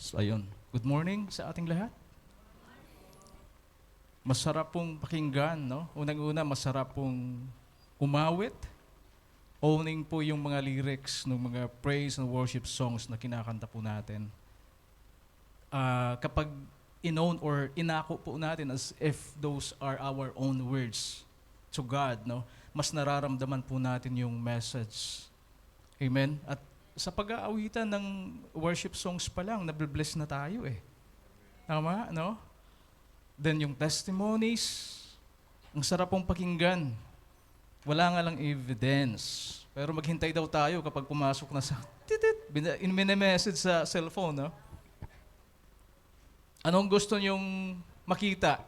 So, ayun. Good morning sa ating lahat. Masarap pong pakinggan, no? Unang-una, masarap pong umawit. Owning po yung mga lyrics ng mga praise and worship songs na kinakanta po natin. Kapag inown or inako po natin as if those are our own words to God, no? Mas nararamdaman po natin yung message. Amen? At sa pag-aawitan ng worship songs pa lang, nabibless na tayo eh. Tama, no? Then yung testimonies, ang sarap pong pakinggan. Wala nga lang evidence. Pero maghintay daw tayo kapag pumasok na sa message sa cellphone, no? Anong gusto nyong makita?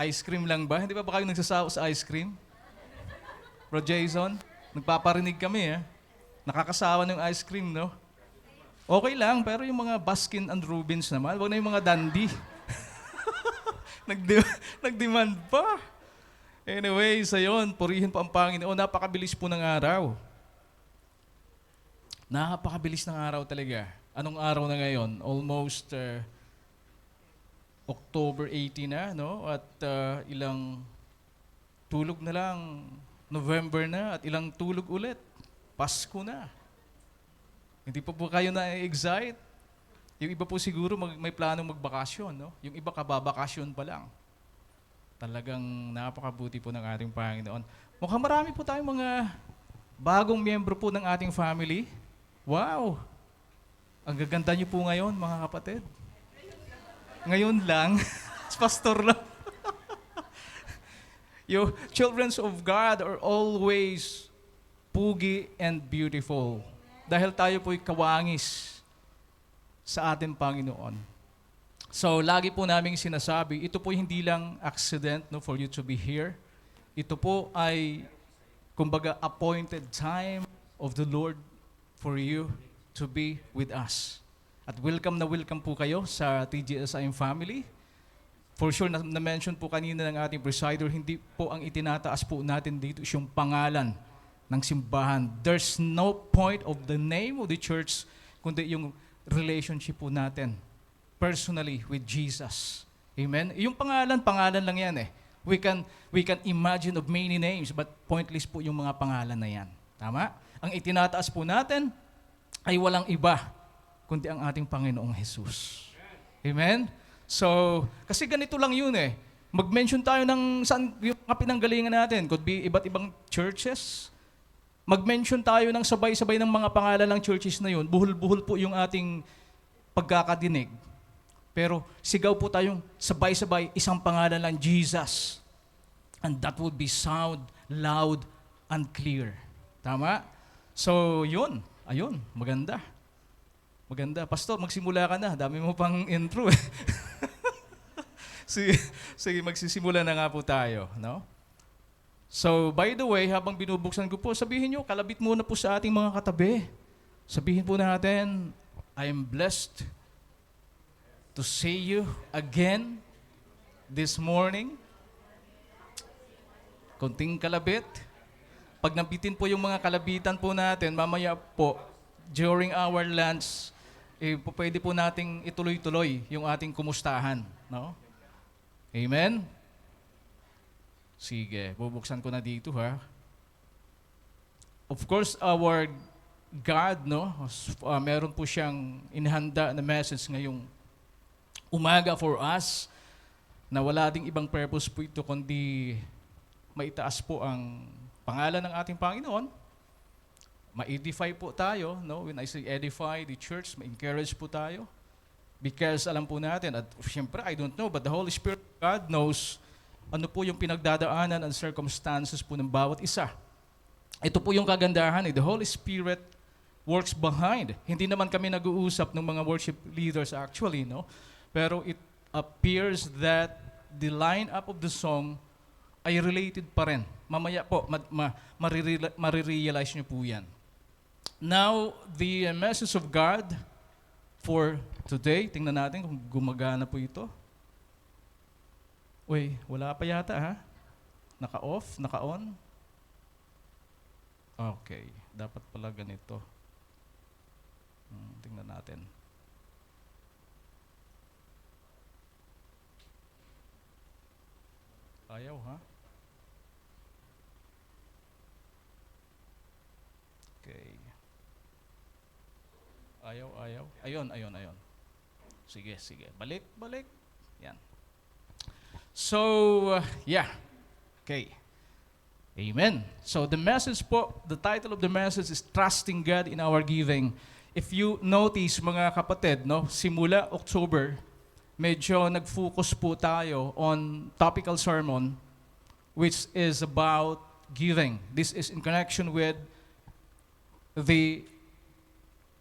Ice cream lang ba? Hindi pa ba kayo nagsasawa sa ice cream? Bro Jason, nagpaparinig kami eh. Nakakasawa ng ice cream, no? Okay lang, pero yung mga Baskin and Robbins naman, wag na yung mga dandy. Nagdemand pa. Anyway, sa yon, purihin po ang Panginoon. Napakabilis po ng araw. Napakabilis ng araw talaga. Anong araw na ngayon? Almost October 18 na, no? At ilang tulog na lang, November na, at ilang tulog ulit. Pasko na. Hindi pa po kayo na-excite? Yung iba po siguro may planong magbakasyon, no? Yung iba kababakasyon pa lang. Talagang napakabuti po ng ating Panginoon. Mukhang marami po tayong mga bagong miyembro po ng ating family. Wow! Ang gaganda niyo po ngayon, mga kapatid. Ngayon lang, pastor lang. Your children of God are always pugi and beautiful. Dahil tayo po'y kawangis sa ating Panginoon. So, lagi po naming sinasabi, ito po hindi lang accident, no, for you to be here. Ito po ay, kumbaga, appointed time of the Lord for you to be with us. At welcome na welcome po kayo sa TGSIM family. For sure, na-mention po kanina ng ating presider, hindi po ang itinataas po natin dito yung pangalan ng simbahan. There's no point of the name of the church, kundi yung relationship po natin personally with Jesus. Amen? Yung pangalan lang yan eh. We can imagine of many names, but pointless po yung mga pangalan na yan. Tama? Ang itinataas po natin ay walang iba, kundi ang ating Panginoong Jesus. Amen? So, kasi ganito lang yun eh. Mag-mention tayo ng saan yung mga pinanggalingan natin. Could be iba't ibang churches. Mag-mention tayo ng sabay-sabay ng mga pangalan ng churches na yun. Buhol-buhol po yung ating pagkakadinig. Pero sigaw po tayong sabay-sabay isang pangalan lang, Jesus. And that would be sound, loud, and clear. Tama? So, yun. Ayun, maganda. Maganda. Pastor, magsimula ka na. Dami mo pang intro eh. Sige, magsisimula na nga po tayo. No? So, by the way, habang binubuksan ko po, sabihin nyo, kalabit muna po sa ating mga katabi. Sabihin po natin, I am blessed to see you again this morning. Konting kalabit. Pag nabitin po yung mga kalabitan po natin, mamaya po, during our lunch, pwede po nating ituloy-tuloy yung ating kumustahan. No? Amen? Sige, bubuksan ko na dito ha. Of course, our God, no, meron po siyang inihanda na message ngayong umaga for us na wala ding ibang purpose po ito kundi maitaas po ang pangalan ng ating Panginoon. Ma-edify po tayo, no? When I say edify the church, ma-encourage po tayo. Because alam po natin, at siyempre, I don't know, but the Holy Spirit of God knows ano po yung pinagdadaanan and circumstances po ng bawat isa. Ito po yung kagandahan eh. The Holy Spirit works behind. Hindi naman kami nag-uusap ng mga worship leaders actually, no? Pero it appears that the line-up of the song ay related pa rin. Mamaya po, marirealize nyo po yan. Now, the message of God for today, tingnan natin kung gumagana po ito. Uy, wala pa yata ha? Naka-off? Naka-on? Okay, dapat pala ganito. Tingnan natin. Ayaw, ha? Okay. Ayaw. Ayun. Sige. Balik. Yan. So, yeah. Okay. Amen. So the message po, the title of the message is Trusting God in Our Giving. If you notice mga kapatid, no, simula October, medyo nag-focus po tayo on topical sermon which is about giving. This is in connection with the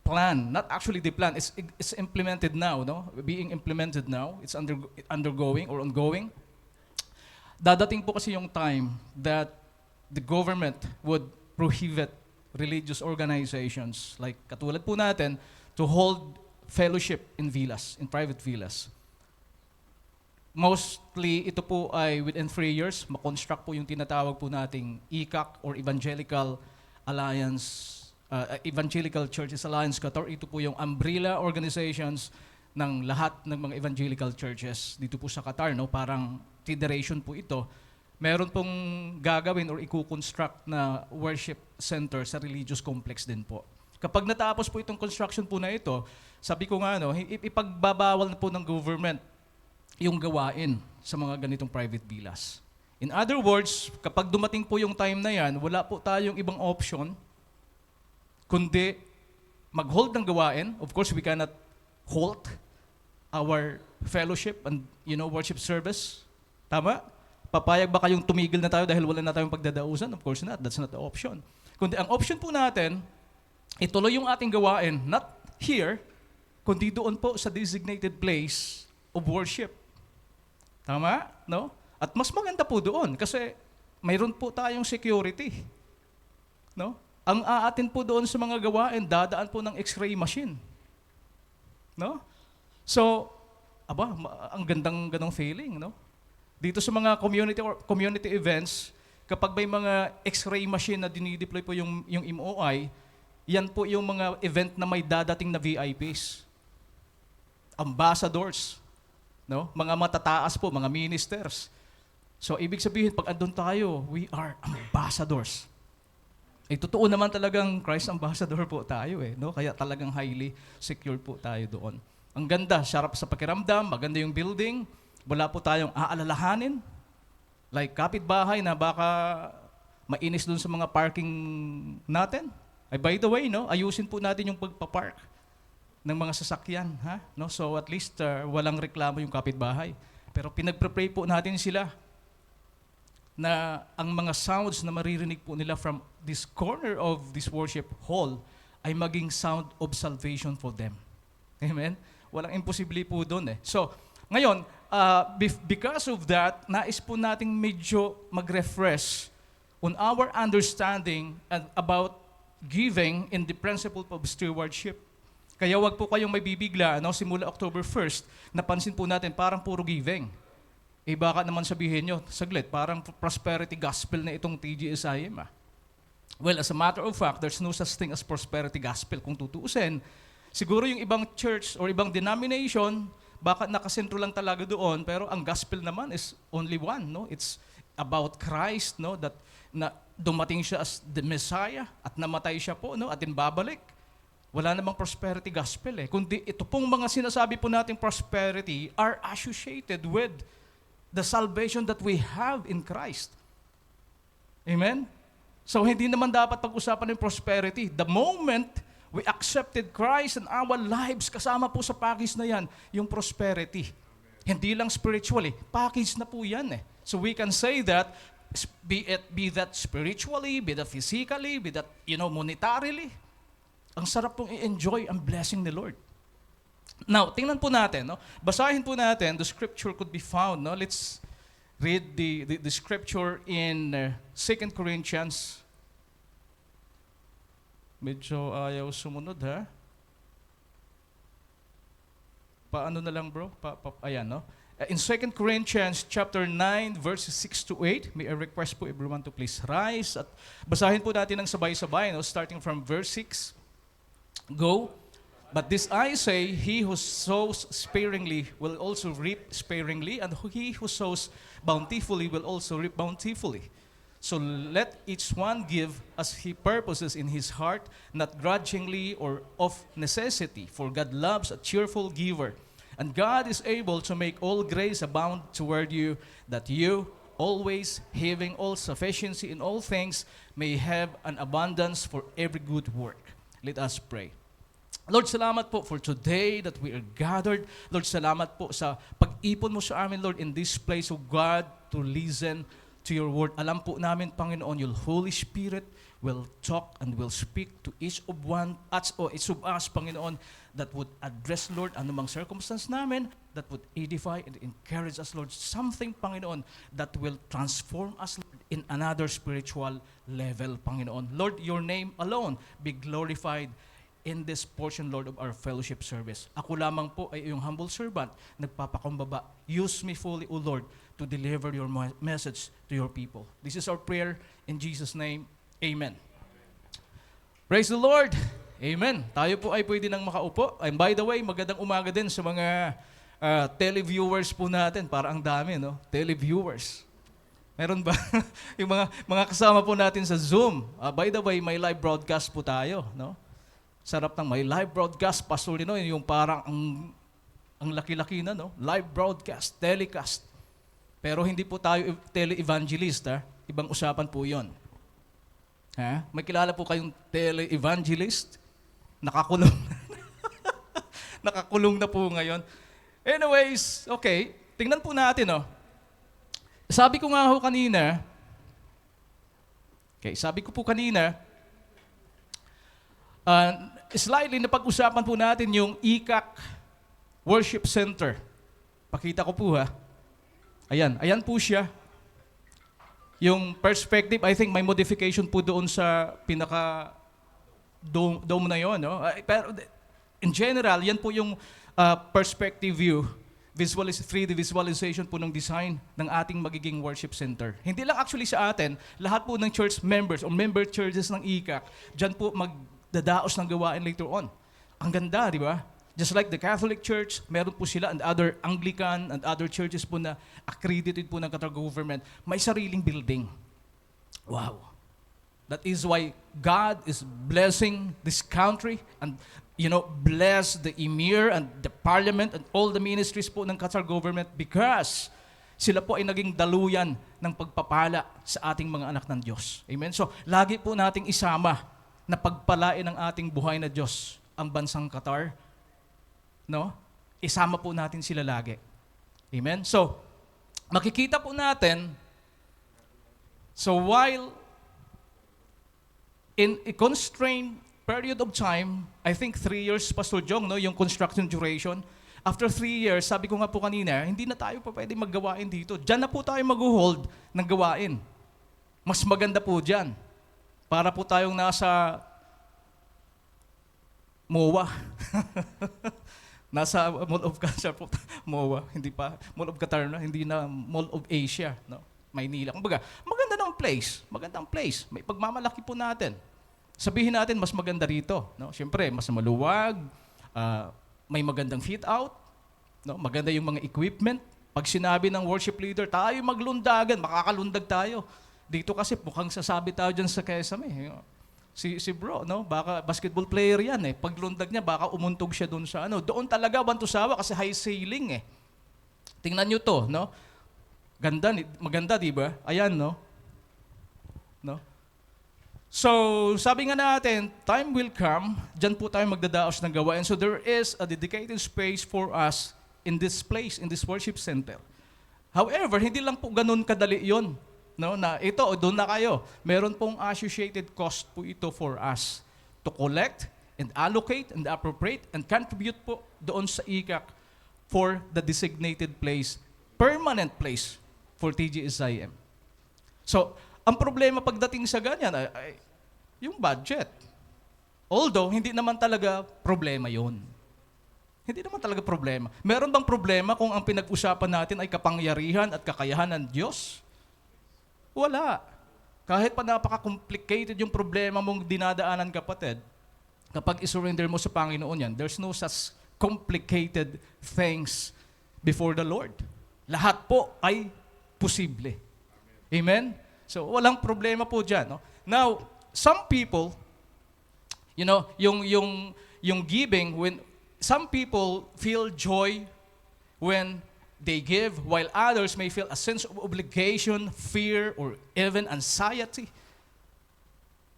plan, not actually the plan, it's implemented now, no? Being implemented now. It's undergoing or ongoing. Dadating po kasi yung time that the government would prohibit religious organizations like katulad po natin to hold fellowship in villas, in private villas. Mostly, ito po ay within 3 years, makonstruct po yung tinatawag po nating ECAC or Evangelical Alliance, Evangelical Churches Alliance Qatar. Ito po yung umbrella organizations ng lahat ng mga evangelical churches dito po sa Qatar, no? Parang federation po ito. Meron pong gagawin or i-construct na worship center sa religious complex din po. Kapag natapos po itong construction po na ito, sabi ko nga, no, ipagbabawal na po ng government yung gawain sa mga ganitong private villas. In other words, kapag dumating po yung time na yan, wala po tayong ibang option kundi mag-hold ng gawain. Of course, we cannot halt our fellowship and worship service. Tama? Papayag ba kayong tumigil na tayo dahil wala na tayong pagdadausan? Of course not. That's not the option. Kundi ang option po natin, ituloy yung ating gawain, not here, kundi doon po sa designated place of worship. Tama? No? At mas maganda po doon kasi mayroon po tayong security. No? Ang aatin po doon sa mga gawain, dadaan po ng X-ray machine. No? So, ang ganong feeling, no? Dito sa mga community events, kapag may mga X-ray machine na dinideploy po yung MOI, yan po yung mga event na may dadating na VIPs. Ambassadors, no? Mga matataas po, mga ministers. So, ibig sabihin, pag andun tayo, we are ambassadors. Totoo naman talagang Christ ambassador po tayo, no? Kaya talagang highly secure po tayo doon. Ang ganda, sarap sa pakiramdam, maganda yung building, wala po tayong aalalahanin. Like kapitbahay na baka mainis doon sa mga parking natin. Ay, by the way, no, ayusin po natin yung pagpapark ng mga sasakyan, ha? No? So at least walang reklamo yung kapitbahay. Pero pinagpre-pray po natin sila na ang mga sounds na maririnig po nila from this corner of this worship hall ay maging sound of salvation for them. Amen? Walang imposible po doon eh. So, ngayon, because of that, nais po nating medyo mag-refresh on our understanding about giving in the principle of stewardship. Kaya wag po kayong may bibigla, no? Simula October 1st, napansin po natin parang puro giving. Baka naman sabihin nyo, saglit, parang prosperity gospel na itong TGSIM. Well, as a matter of fact, there's no such thing as prosperity gospel. Kung tutuusin, siguro yung ibang church or ibang denomination, baka nakasentro lang talaga doon, pero ang gospel naman is only one, no? It's about Christ, no? That na dumating siya as the Messiah at namatay siya po, no? At din babalik. Wala namang prosperity gospel eh. Kundi ito pong mga sinasabi po nating prosperity are associated with the salvation that we have in Christ. Amen? So hindi naman dapat pag-usapan ng prosperity. The moment we accepted Christ in our lives, kasama po sa package na yan, yung prosperity. Hindi lang spiritually, package na po yan eh. So we can say that, be that spiritually, be that physically, be that, monetarily, ang sarap pong i-enjoy ang blessing ni Lord. Now, tingnan po natin, no? Basahin po natin, the scripture could be found, no? Let's read the scripture in 2 Corinthians. Medyo ayaw sumunod, ha? Paano na lang, bro? Ayan, no? In 2 Corinthians chapter 9, verses 6 to 8, may I request po everyone to please rise. At basahin po natin ng sabay-sabay, no? Starting from verse 6. Go. But this I say, he who sows sparingly will also reap sparingly, and he who sows bountifully will also reap bountifully. So let each one give as he purposes in his heart, not grudgingly or of necessity, for God loves a cheerful giver. And God is able to make all grace abound toward you, that you, always having all sufficiency in all things, may have an abundance for every good work. Let us pray. Lord, salamat po for today that we are gathered. Lord, salamat po sa pag-ipon mo sa amin, Lord, in this place, of God, to listen to your word. Alam po namin, Panginoon, your Holy Spirit will talk and will speak to each of us, Panginoon, that would address, Lord, anumang circumstance namin, that would edify and encourage us, Lord. Something, Panginoon, that will transform us, Lord, in another spiritual level, Panginoon. Lord, your name alone be glorified in this portion, Lord, of our fellowship service. Ako lamang po ay iyong humble servant, nagpapakumbaba. Use me fully, O Lord, to deliver your message to your people. This is our prayer in Jesus' name. Amen. Praise the Lord. Amen. Tayo po ay pwede nang makaupo. And by the way, magandang umaga din sa mga televiewers po natin. Para ang dami, no? Televiewers. Meron ba? Yung mga kasama po natin sa Zoom. By the way, may live broadcast po tayo, no? Sarap ng may live broadcast, Pastor Lino, yung parang ang laki-laki na, no? Live broadcast, telecast. Pero hindi po tayo tele-evangelist, ha? Ibang usapan po yon. Ha? May kilala po kayong tele-evangelist? Nakakulong. Nakakulong na po ngayon. Anyways, okay. Tingnan po natin, no? Sabi ko nga ho kanina, slightly napag-usapan po natin yung ICAC Worship Center. Pakita ko po, ha. Ayan po siya. Yung perspective, I think may modification po doon sa pinaka dome na yon, no? Pero in general, yan po yung perspective view, 3D visualization po ng design ng ating magiging worship center. Hindi lang actually sa atin, lahat po ng church members o member churches ng ICAC, dyan po magdadaos ng gawain later on. Ang ganda, di ba? Just like the Catholic Church, meron po sila, and other Anglican and other churches po na accredited po ng Qatar government, may sariling building. Wow. That is why God is blessing this country and, bless the emir and the parliament and all the ministries po ng Qatar government, because sila po ay naging daluyan ng pagpapala sa ating mga anak ng Diyos. Amen? So, lagi po nating isama na pagpalain ng ating buhay na Diyos ang bansang Qatar. No? Isama po natin sila lagi. Amen? So, makikita po natin, so while in a constrained period of time, I think 3 years, Pastor Jong, no, yung construction duration, after 3 years, sabi ko nga po kanina, hindi na tayo pa pwede maggawain dito. Diyan na po tayo mag-hold ng gawain. Mas maganda po diyan. Para po tayong nasa MOA. Nasa Mall of Qatar po, MOA, hindi pa Mall of Qatar na, hindi na Mall of Asia, no? Maynila. Kumbaga, magandang place. May pagmamalaki po natin. Sabihin natin mas maganda rito, no? Siyempre, mas maluwag, may magandang fit out, no? Maganda yung mga equipment. Pag sinabi ng worship leader, tayo maglundagan, makakalundag tayo. Dito kasi mukhang sasabi tayo dyan sa Quezon, Si bro, no? Baka basketball player yan, eh. Paglundag niya, baka umuntog siya doon sa Doon talaga bantusawa kasi high ceiling, eh. Tingnan niyo to, no? Maganda, di ba? Ayan, no? So, sabi nga natin, time will come, dyan po tayo magdadaos ng gawain. So there is a dedicated space for us in this place, in this worship center. However, hindi lang po ganun kadali yon. No, na ito, doon na kayo. Meron pong associated cost po ito for us to collect and allocate and appropriate and contribute po doon sa ICAC for the designated place, permanent place for TGSIM. So, ang problema pagdating sa ganyan ay yung budget. Although, hindi naman talaga problema yon. Hindi naman talaga problema. Meron bang problema kung ang pinag-usapan natin ay kapangyarihan at kakayahan ng Diyos? Wala. Kahit pa napaka-complicated yung problema mong dinadaanan, kapatid, Kapag isurrender mo sa Panginoon yan, there's no such complicated things before the Lord. Lahat po ay posible. Amen? So, walang problema po dyan. No? Now, some people, yung giving, when some people feel joy when they give, while others may feel a sense of obligation, fear, or even anxiety.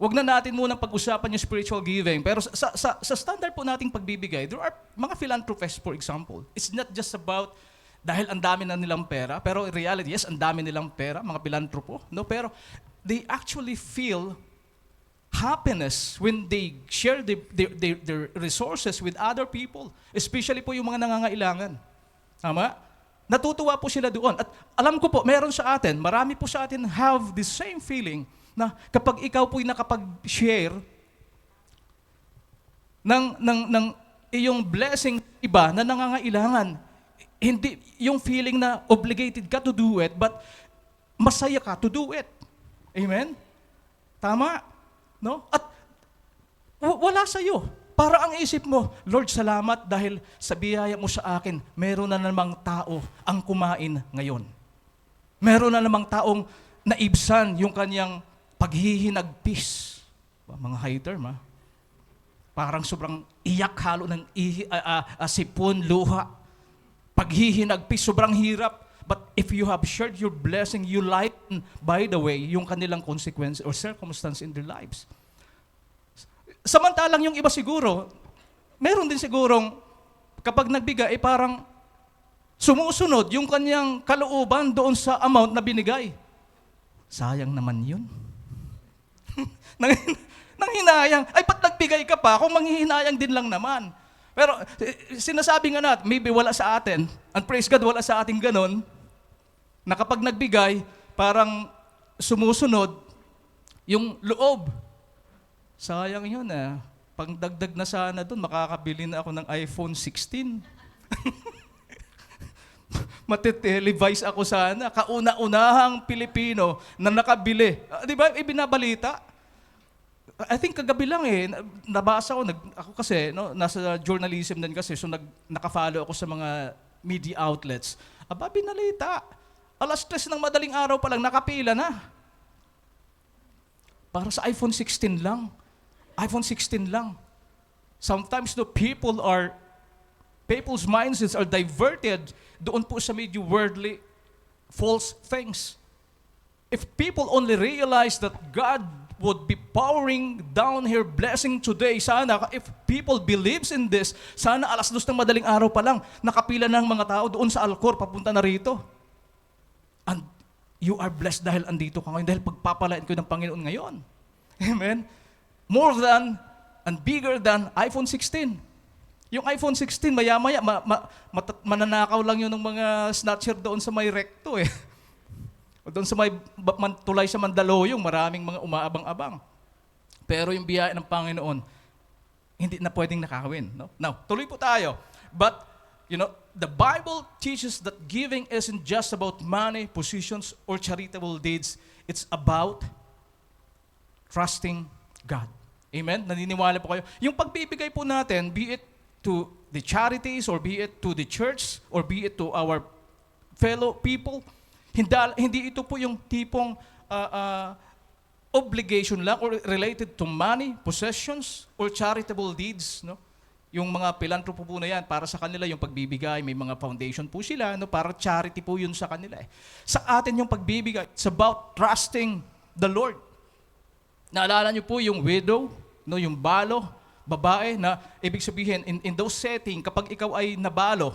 Wag na natin munang pag-usapan yung spiritual giving. Pero sa standard po nating pagbibigay, there are mga philanthropists, for example. It's not just about dahil ang dami na nilang pera, pero in reality, yes, ang dami nilang pera, mga philanthropo, no? Pero they actually feel happiness when they share their resources with other people, especially po yung mga nangangailangan. Tama? Natutuwa po sila doon. At alam ko po, meron sa atin, marami po sa atin have the same feeling na kapag ikaw po'y nakapag-share ng iyong blessing iba na nangangailangan, hindi yung feeling na obligated ka to do it, but masaya ka to do it. Amen? Tama? No? At wala sa'yo. Para ang isip mo, Lord, salamat dahil sa biyaya mo sa akin, meron na namang tao ang kumain ngayon. Meron na namang taong naibsan yung kanyang paghihinagpis. Mga high term, ha? Parang sobrang iyak halo ng sipon, luha. Paghihinagpis, sobrang hirap. But if you have shared your blessing, you lighten, by the way, yung kanilang consequence or circumstance in their lives. Samantalang yung iba siguro, meron din sigurong kapag nagbigay, parang sumusunod yung kanyang kalooban doon sa amount na binigay. Sayang naman yun. Nanghinayang. Ay, ba't nagbigay ka pa? Kung manghihinayang din lang naman. Pero sinasabi nga natin, maybe wala sa atin, and praise God, wala sa ating ganon, na kapag nagbigay, parang sumusunod yung loob. Sayang yun Pangdagdag na sana doon, makakabili na ako ng iPhone 16. Matitelevise ako sana, kauna-unahang Pilipino na nakabili. Di ba, ibinabalita? I think kagabi lang nabasa ko, ako kasi, nasa journalism din kasi, so nakafollow ako sa mga media outlets. Aba, binalita. 3:00 ng madaling araw pa lang, nakapila na. Para sa iPhone 16 lang. iPhone 16 lang. Sometimes people's mindsets are diverted doon po sa medyo worldly, false things. If people only realize that God would be pouring down here blessing today, sana, if people believes in this, sana 2:00 ng madaling araw pa lang, nakapila ng mga tao doon sa Alcor, papunta na rito. And you are blessed dahil andito ka ngayon, dahil pagpapalain ko ng Panginoon ngayon. Amen? More than and bigger than iPhone 16. Yung iPhone 16, maya-maya, mananakaw lang yun ng mga snatcher doon sa may recto O doon sa may tulay sa Mandaluyong, maraming mga umaabang-abang. Pero yung biyaya ng Panginoon, hindi na pwedeng nakakawin. No? Now, tuloy po tayo. But, the Bible teaches that giving isn't just about money, positions, or charitable deeds. It's about trusting God. Amen? Naniniwala po kayo? Yung pagbibigay po natin, be it to the charities, or be it to the church, or be it to our fellow people, hindi ito po yung tipong obligation lang or related to money, possessions, or charitable deeds. No? Yung mga philanthropo po na yan, para sa kanila yung pagbibigay, may mga foundation po sila, para charity po yun sa kanila. Sa atin yung pagbibigay, it's about trusting the Lord. Naalala niyo po yung widow, yung balo, babae, na ibig sabihin, in those setting, kapag ikaw ay nabalo,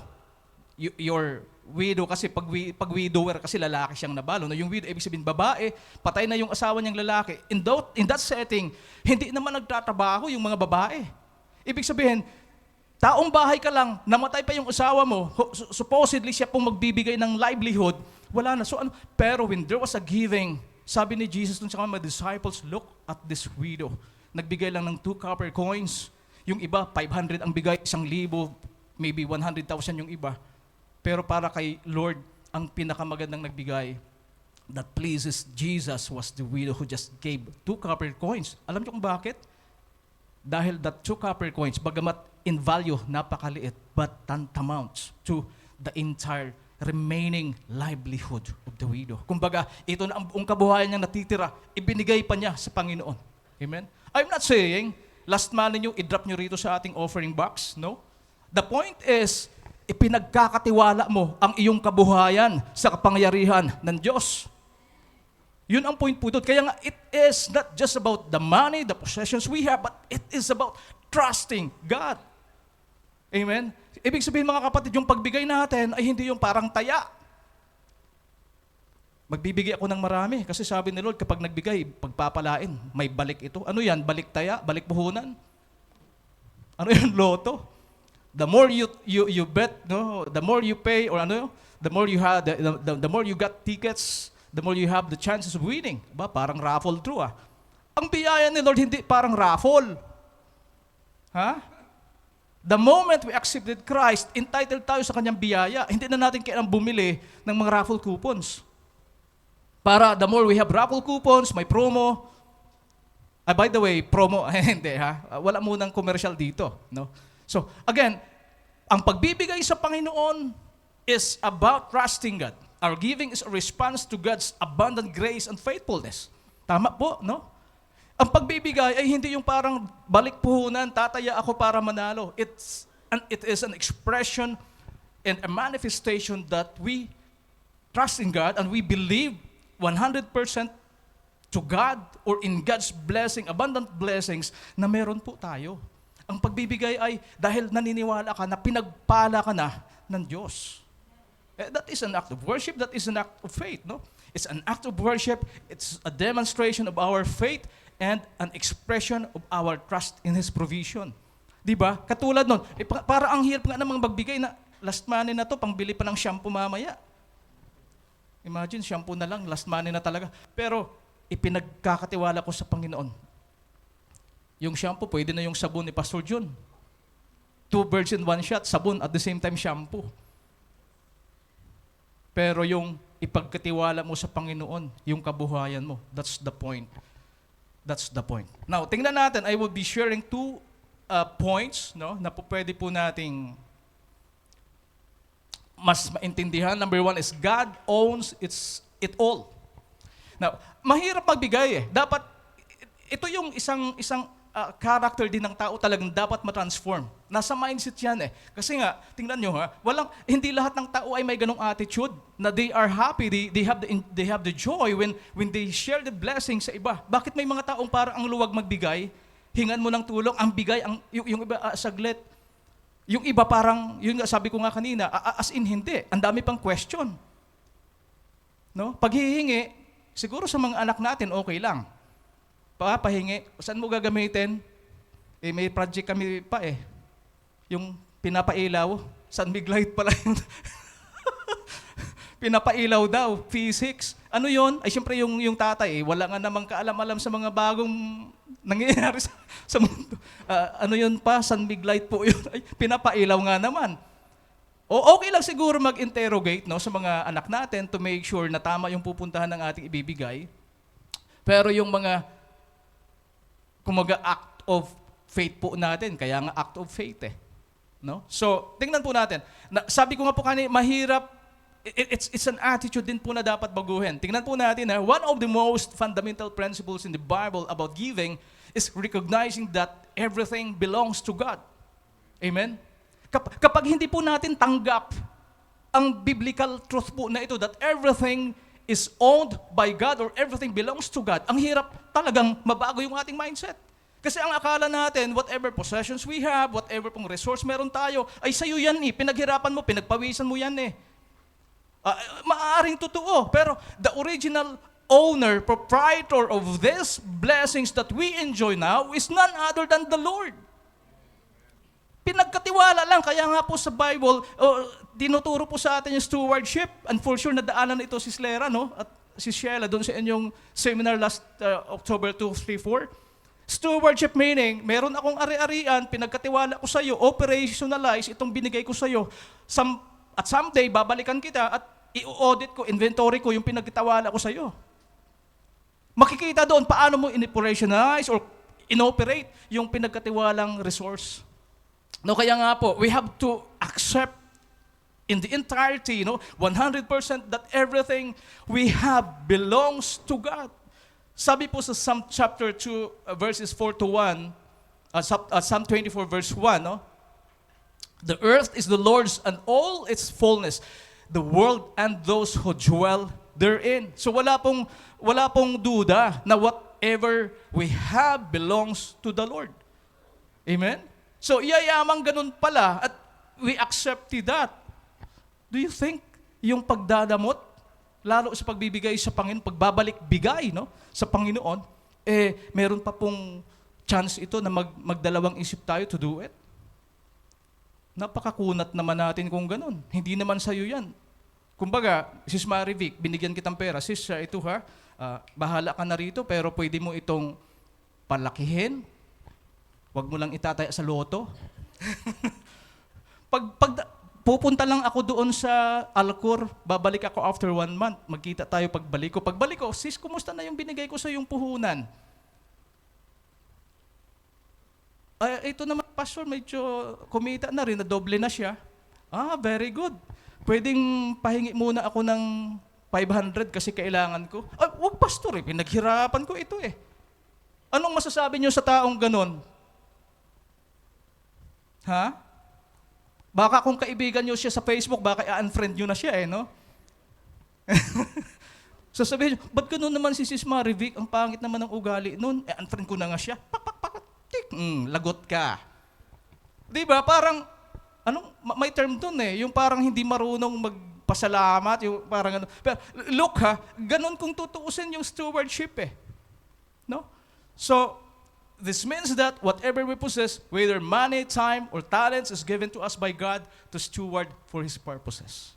your widow, kasi pag widower, kasi lalaki siyang nabalo. Yung widow, ibig sabihin, babae, patay na yung asawa niyang lalaki. In that setting, hindi naman nagtatrabaho yung mga babae. Ibig sabihin, taong bahay ka lang, namatay pa yung asawa mo, supposedly siya pong magbibigay ng livelihood, wala na. So, pero when there was a giving, sabi ni Jesus dun sa mga disciples, look at this widow. Nagbigay lang ng 2 copper coins. Yung iba, 500 ang bigay, 1,000, maybe 100,000 yung iba. Pero para kay Lord, ang pinakamagandang nagbigay that pleases Jesus was the widow who just gave 2 copper coins. Alam niyo kung bakit? Dahil the 2 copper coins, bagamat in value, napakaliit, but tantamounts to the entire remaining livelihood of the widow. Kumbaga, ito na ang buong kabuhayan niya natitira, ibinigay pa niya sa Panginoon. Amen? I'm not saying, last money niyo, i-drop niyo rito sa ating offering box. No? The point is, ipinagkakatiwala mo ang iyong kabuhayan sa kapangyarihan ng Diyos. Yun ang point po doon. Kaya nga, it is not just about the money, the possessions we have, but it is about trusting God. Amen? Ibig sabihin mga kapatid, yung pagbigay natin ay hindi yung parang taya. Magbibigay ako ng marami kasi sabi ni Lord, kapag nagbigay, pagpapalain, may balik ito. Ano yan? Balik taya? Balik puhunan? Ano yan? Loto? The more you bet, no? The more you pay, or ano, the more you have, the more you got tickets, the more you have the chances of winning. Ba, parang raffle through Ang biyaya ni Lord hindi parang raffle. Ha? The moment we accepted Christ, entitled tayo sa kanyang biyaya. Hindi na natin kailangang bumili ng mga raffle coupons. Para the more we have raffle coupons, may promo. By the way, promo, hindi wala munang commercial dito. No? So, again, ang pagbibigay sa Panginoon is about trusting God. Our giving is a response to God's abundant grace and faithfulness. Tama po, no? Ang pagbibigay ay hindi yung parang balik puhunan, tataya ako para manalo. It is an expression and a manifestation that we trust in God and we believe 100% to God or in God's blessing, abundant blessings na meron po tayo. Ang pagbibigay ay dahil naniniwala ka na pinagpala ka na ng Diyos. That is an act of worship. That is an act of faith. No, it's an act of worship. It's a demonstration of our faith and an expression of our trust in His provision. Di ba? Katulad nun, para ang hirap nga namang magbigay na last money na to, pangbili pa ng shampoo mamaya. Imagine, shampoo na lang, last money na talaga. Pero ipinagkakatiwala ko sa Panginoon. Yung shampoo, pwede na yung sabon ni Pastor John. 2 birds in 1 shot, sabon at the same time shampoo. Pero yung ipagkatiwala mo sa Panginoon, yung kabuhayan mo, that's the point. That's the point. Now, tingnan natin, I will be sharing 2 points, no, na pwede po nating mas maintindihan. Number 1 is God owns it all. Now, mahirap magbigay Dapat, ito yung isang character din ng tao talagang dapat ma-transform. Nasa mindset yan Kasi nga, tingnan nyo hindi lahat ng tao ay may ganong attitude na they are happy, they have the joy when they share the blessing sa iba. Bakit may mga taong parang ang luwag magbigay, hingan mo ng tulong, ang bigay, yung iba saglit. Yung iba parang, yun nga sabi ko nga kanina, as in hindi, ang dami pang question. No? Paghihingi, siguro sa mga anak natin okay lang. Pahingi, saan mo gagamitin? May project kami pa Yung pinapailaw, sunbig light pala yun. Pinapailaw daw, physics. Ano yon? Ay siyempre yung tatay, wala nga namang kaalam-alam sa mga bagong nangyayari sa mundo. Ano yun pa? Sunbig light po yun. Ay, pinapailaw nga naman. O okay lang siguro mag-interrogate sa mga anak natin to make sure na tama yung pupuntahan ng ating ibibigay. Pero yung mga kumaga act of faith po natin, kaya nga act of faith no? So, tingnan po natin. Sabi ko nga po kanina, mahirap, it's an attitude din po na dapat baguhin. Tingnan po natin one of the most fundamental principles in the Bible about giving is recognizing that everything belongs to God. Amen? Kapag hindi po natin tanggap ang biblical truth po na ito, that everything is owned by God or everything belongs to God, ang hirap talagang mabago yung ating mindset. Kasi ang akala natin, whatever possessions we have, whatever pong resource meron tayo, ay sa'yo yan pinaghirapan mo, pinagpawisan mo yan maaaring totoo, pero the original owner, proprietor of these blessings that we enjoy now is none other than the Lord. Pinagkatiwala lang, kaya nga po sa Bible, dinuturo po sa atin yung stewardship. And for sure, nadaanan ito si Slera, at si Sheila doon sa inyong seminar last October 2, 3, 4. Stewardship meaning, meron akong ari-arian, pinagkatiwala ko sa iyo, operationalize itong binigay ko sa iyo. At someday, babalikan kita at i-audit ko, inventory ko yung pinagkatiwala ko sa iyo. Makikita doon paano mo in-operationalize or inoperate yung pinagkatiwalang resource. No, kaya nga po, we have to accept in the entirety, 100% that everything we have belongs to God. Sabi po sa Psalm chapter 2, verses 4 to 1, Psalm 24 verse 1, the earth is the Lord's and all its fullness, the world and those who dwell therein. So wala pong duda na whatever we have belongs to the Lord. Amen? So iyayamang ganun pala at we accept that. Do you think yung pagdadamot, lalo sa pagbibigay sa Panginoon, pagbabalik-bigay sa Panginoon, meron pa pong chance ito na magdalawang isip tayo to do it? Napakakunat naman natin kung ganun. Hindi naman sa'yo yan. Kumbaga, Sis Marivic, binigyan kitang pera. Sis, ito bahala ka na rito, pero pwede mo itong palakihin. Huwag mo lang itataya sa loto. Pupunta lang ako doon sa Alcor, babalik ako after 1 month. Magkita tayo pagbalik ko. Pagbalik ko, sis, kumusta na yung binigay ko sa yung puhunan? Ito naman, Pastor, medyo kumita na rin, na doble na siya. Very good. Pwedeng pahingi muna ako ng 500 kasi kailangan ko. Wag, Pastor, pinaghirapan ko ito . Anong masasabi niyo sa taong ganon? Ha? Baka kung kaibigan nyo siya sa Facebook, baka i-unfriend nyo na siya Sasabihin nyo, ba't ganun naman si Sis Marivic? Ang pangit naman ng ugali nun. Unfriend ko na nga siya. Lagot ka. Diba? Parang, may term dun yung parang hindi marunong magpasalamat, yung parang ano. Pero look ganun kung tutuusin yung stewardship No? So, this means that whatever we possess, whether money, time, or talents, is given to us by God to steward for His purposes.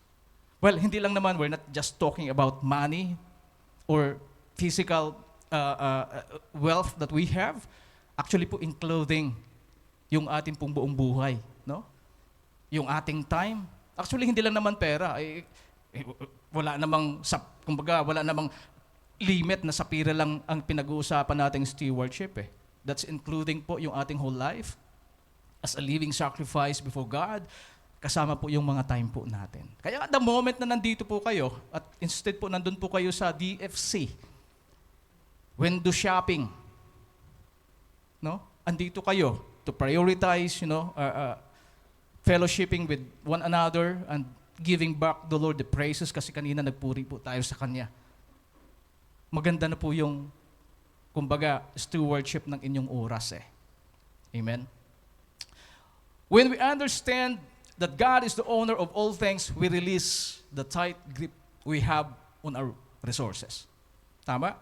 Well, hindi lang naman, we're not just talking about money or physical wealth that we have. Actually po, including yung ating pong buong buhay. Yung ating time. Actually, hindi lang naman pera. Wala namang limit na sa pira lang ang pinag-uusapan nating stewardship That's including po yung ating whole life as a living sacrifice before God, kasama po yung mga time po natin. Kaya the moment na nandito po kayo, at instead po nandun po kayo sa DFC, window shopping, andito kayo to prioritize, fellowshipping with one another and giving back the Lord the praises kasi kanina nagpuri po tayo sa Kanya. Maganda na po yung kumbaga, stewardship ng inyong oras Amen? When we understand that God is the owner of all things, we release the tight grip we have on our resources. Tama?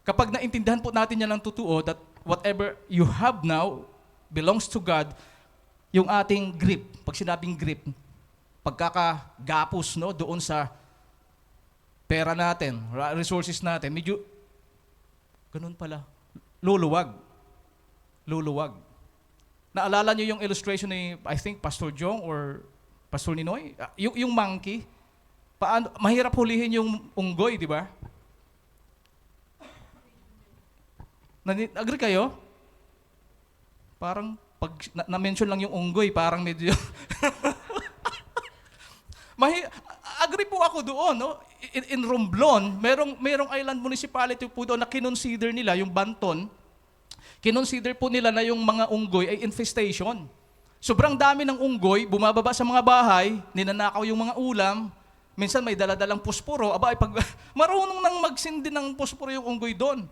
Kapag naintindihan po natin yan ng totoo, that whatever you have now belongs to God, yung ating grip, pag sinabing grip, pagkakagapos doon sa pera natin, resources natin, medyo ganun pala. Luluwag. Naalala niyo yung illustration ni, I think, Pastor Jong or Pastor Ninoy? Yung monkey. Mahirap hulihin yung unggoy, di ba? Agree kayo? Parang, pag na-mention lang yung unggoy, parang medyo... Agree po ako doon, In Romblon, merong island municipality po doon na kinonsider nila, yung Banton, kinonsider po nila na yung mga unggoy ay infestation. Sobrang dami ng unggoy, bumababa sa mga bahay, ninanakaw yung mga ulam, minsan may daladalang pusporo, marunong nang magsindi ng pusporo yung unggoy doon.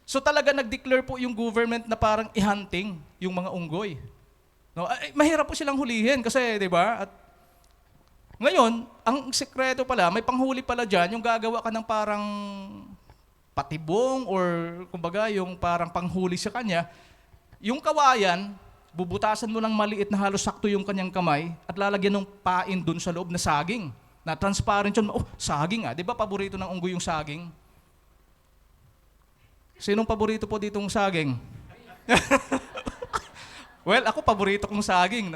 So talaga nag-declare po yung government na parang i-hunting yung mga unggoy. Mahirap po silang hulihin kasi, di ba? At ngayon, ang sekreto pala, may panghuli pala dyan, yung gagawa ka ng parang patibong or kumbaga yung parang panghuli sa kanya, yung kawayan, bubutasan mo ng maliit na halos sakto yung kanyang kamay at lalagyan ng pain dun sa loob na saging. Na transparent yun, saging Di ba paborito ng unggoy yung saging? Sinong paborito po ditong saging? Well, ako paborito kong saging,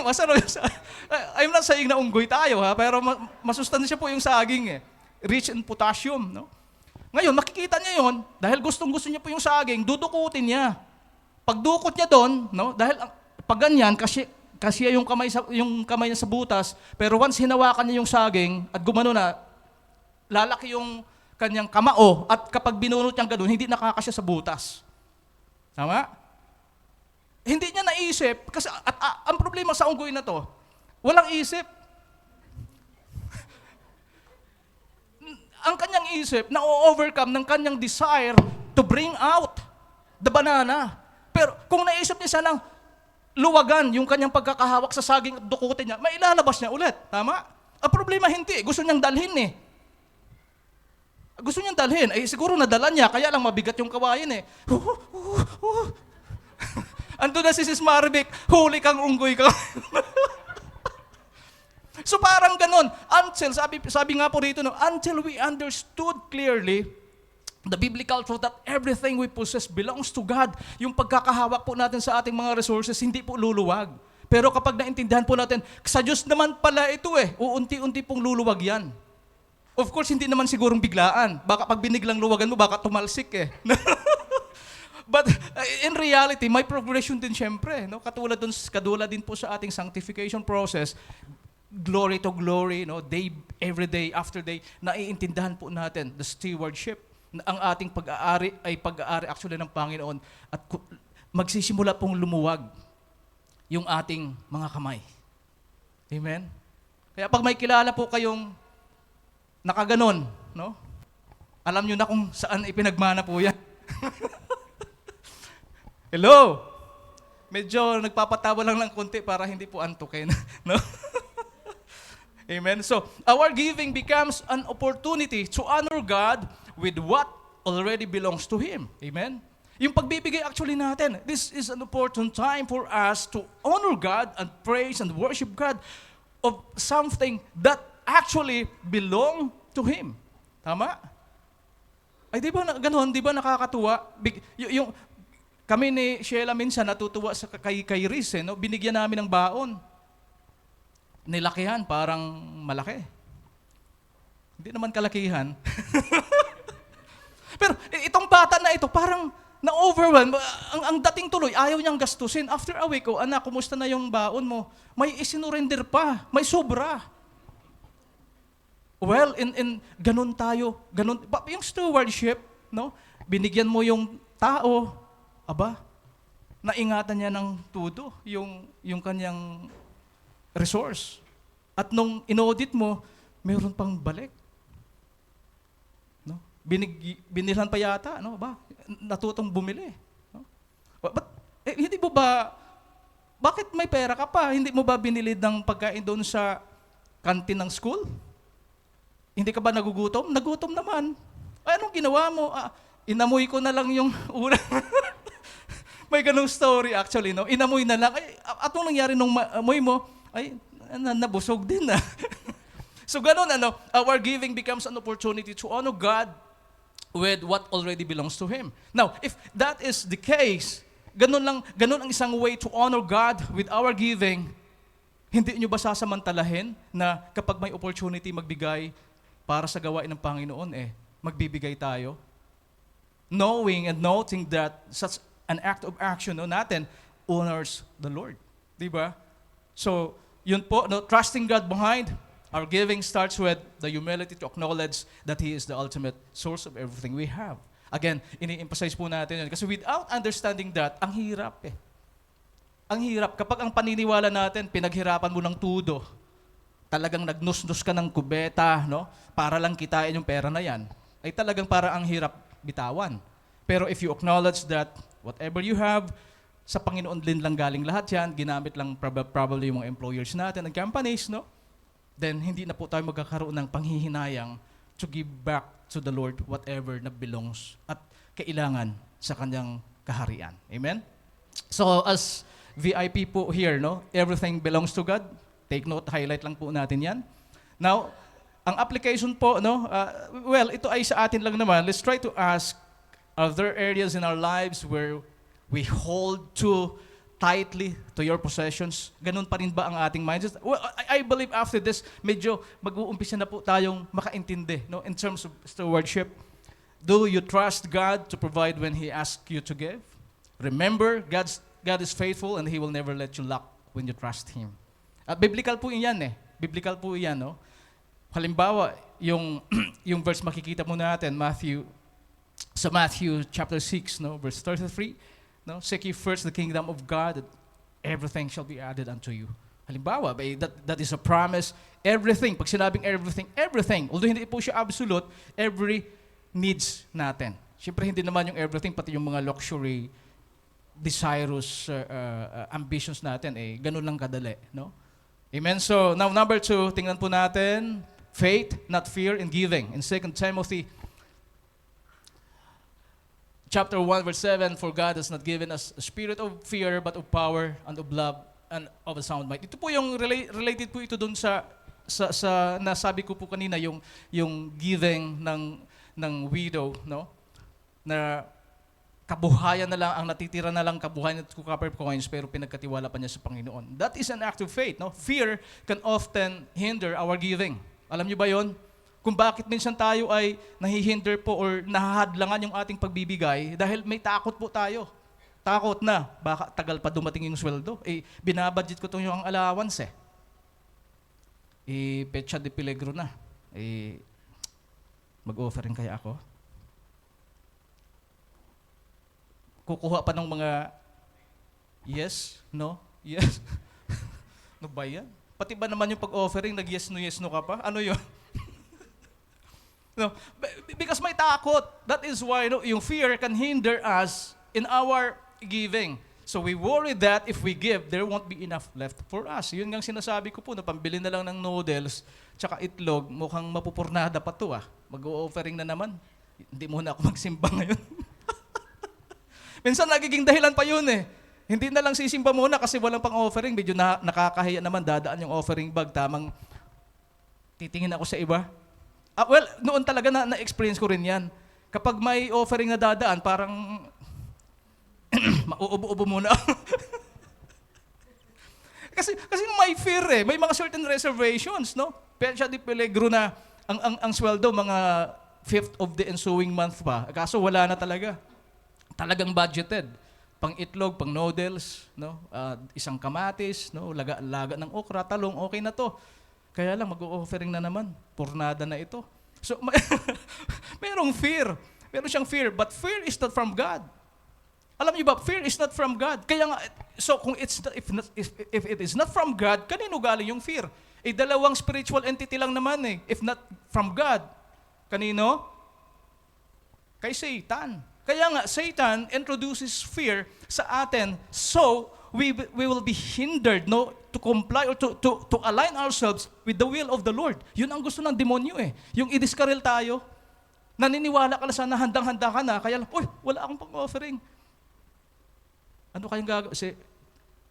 Masarap yung saging. I'm not saying na unggoy tayo, pero masustansya po yung saging Rich in potassium, Ngayon, makikita niya yon dahil gustong-gusto niya po yung saging, dudukutin niya. Pagdukot niya doon, no, dahil pag ganyan, kasi yung kamay niya sa butas, pero once hinawakan niya yung saging at gumano na, lalaki yung kanyang kamao at kapag binunot niya gano'n, hindi nakakasya sa butas. Tama? Hindi niya naisip, kasi ang problema sa unggoy na to, walang isip. Ang kanyang isip, na-overcome ng kanyang desire to bring out the banana. Pero kung naisip niya sanang luwagan yung kanyang pagkakahawak sa saging at dukutin niya, mailalabas niya ulit. Tama? Ang problema hindi. Gusto niyang dalhin eh. Gusto niyang dalhin. Eh siguro nadala niya, kaya lang mabigat yung kawayan eh. Ando na si Sis Marvic, huli kang unggoy ka. So parang ganon. Until, sabi nga po rito, no, until we understood clearly the biblical truth that everything we possess belongs to God. Yung pagkakahawak po natin sa ating mga resources, hindi po luluwag. Pero kapag naintindihan po natin, sa Diyos naman pala ito eh, uunti-unti pong luluwag yan. Of course, hindi naman sigurong biglaan. Baka pag biniglang luwagan mo, baka tumalsik eh. But in reality, may progression din syempre. No? Katulad din po sa ating sanctification process, glory to glory, no? Every day after day, naiintindihan po natin the stewardship. Ang ating pag-aari ay pag-aari actually ng Panginoon at magsisimula pong lumuwag yung ating mga kamay. Amen? Kaya pag may kilala po kayong nakaganon, no? Alam nyo na kung saan ipinagmana po yan. Hello? Medyo nagpapatawa lang ng konti para hindi po antukin. No? Amen? So, our giving becomes an opportunity to honor God with what already belongs to Him. Amen? Yung pagbibigay actually natin, this is an important time for us to honor God and praise and worship God of something that actually belong to Him. Tama? Ay, di ba ganoon? Di ba nakakatuwa? Kami ni Sheila minsan natutuwa sa kay Riz, no? Binigyan namin ng baon. Nilakihan, parang malaki. Hindi naman kalakihan. Pero itong bata na ito, parang na-overwhelm. Ang dating tuloy, ayaw niyang gastusin. After a week, anak, kumusta na yung baon mo? May isinurrender pa. May sobra. Well, ganun tayo. Yung stewardship, no? Binigyan mo yung tao, naingatan niya ng tudo yung kanyang resource. At nung inaudit mo, mayroon pang balik. No? Binilhan pa yata, no? Natutong bumili. No? Hindi mo ba, bakit may pera ka pa? Hindi mo ba binili ng pagkain doon sa kantin ng school? Hindi ka ba nagugutom? Nagutom naman. Ay, anong ginawa mo? Inamoy ko na lang yung una. May ganung story actually, no? Inamoy na lang. Ay, atong nangyari nung amoy mo, ay, nabusog din na. So ganun, our giving becomes an opportunity to honor God with what already belongs to Him. Now, if that is the case, ganun ang isang way to honor God with our giving, hindi nyo ba sasamantalahin na kapag may opportunity magbigay para sa gawain ng Panginoon, magbibigay tayo? Knowing and noting that such an act of action natin honors the Lord. Diba? So, yun po, trusting God behind our giving starts with the humility to acknowledge that He is the ultimate source of everything we have. Again, ini-emphasize po natin yun. Kasi without understanding that, ang hirap Ang hirap. Kapag ang paniniwala natin, pinaghirapan mo ng tudo, talagang nagnusnus ka ng kubeta, no? Para lang kitain yung pera na yan, ay talagang para ang hirap bitawan. Pero if you acknowledge that whatever you have, sa Panginoon din lang galing lahat yan, ginamit lang probably yung mga employers natin and companies, no? Then hindi na po tayo magkakaroon ng panghihinayang to give back to the Lord whatever na belongs at kailangan sa kanyang kaharian. Amen? So as VIP po here, no? Everything belongs to God. Take note, highlight lang po natin yan. Now, ang application po, no? Ito ay sa atin lang naman. Let's try to ask, are there areas in our lives where we hold too tightly to your possessions? Ganun pa rin ba ang ating mindset? Well, I believe after this, medyo mag-uumpisa na po tayong makaintindi, no? In terms of stewardship. Do you trust God to provide when He asks you to give? Remember, God is faithful and He will never let you lack when you trust Him. At biblical po yan eh. Biblical po yan, no? Halimbawa, yung yung verse makikita mo natin, Matthew chapter 6, no, verse 33, no? Seek ye first the kingdom of God, and everything shall be added unto you. Halimbawa, that is a promise. Everything, pag sinabing everything, although hindi po siya absolute, every needs natin. Siyempre hindi naman yung everything, pati yung mga luxury, desirous ambitions natin, ganun lang kadali, no? Amen. So, now number 2, tingnan po natin, faith, not fear in giving. In 2 Timothy chapter 1, verse 7, for God has not given us a spirit of fear, but of power and of love and of a sound mind. Ito po yung related po ito dun sa nasabi ko po kanina, yung giving ng widow, no? Na kabuhayan na lang, ang natitira na lang kabuhayan at copper coins, pero pinagkatiwala pa niya sa Panginoon. That is an act of faith, no? Fear can often hinder our giving. Alam niyo ba yon? Kung bakit minsan tayo ay nahihinder po or nahahadlangan yung ating pagbibigay dahil may takot po tayo. Takot na, baka tagal pa dumating yung sweldo. Binabudget ko itong yung allowance Pecha de Peligro na. Mag-offering kaya ako? Kukuha pa ng mga yes, no, yes. No ba yan? Pati ba naman yung pag-offering, nag-yes no ka pa? Ano yun? No, because may takot. That is why yung fear can hinder us in our giving. So we worry that if we give, there won't be enough left for us. Yun nga sinasabi ko po, na pambili na lang ng noodles, tsaka itlog, mukhang mapupurnada pa to Mag-o-offering na naman. Hindi muna ako magsimba ngayon. Minsan nagiging dahilan pa yun Hindi na lang sisimba muna kasi walang pang offering. Medyo nakakahiya naman, dadaan yung offering bag. Tamang titingin ako sa iba. Well, noon talaga na-experience ko rin yan. Kapag may offering na dadaan, parang mauubo-ubo muna. kasi may fear may mga certain reservations, no? Pecha de Peligro na ang sweldo mga 5th of the ensuing month pa. Kaso wala na talaga. Talagang budgeted. Pang itlog, pang noodles, no? Isang kamatis, no? Laga ng okra, talong, okay na to. Kaya lang mag-o-offering na naman. Purnada na ito. So merong fear. Meron siyang fear, but fear is not from God. Alam niyo ba, fear is not from God. Kaya nga, so kung if it is not from God, kanino galing yung fear? Dalawang spiritual entity lang naman if not from God. Kanino? Kay Satan. Kaya nga, Satan introduces fear sa atin, so we will be hindered, no, to comply or to align ourselves with the will of the Lord. Yun ang gusto ng demonyo Yung i-discarrel tayo, naniniwala ka na sana, handang-handa ka na, kaya lang, wala akong pang-offering. Ano kayang gagawin?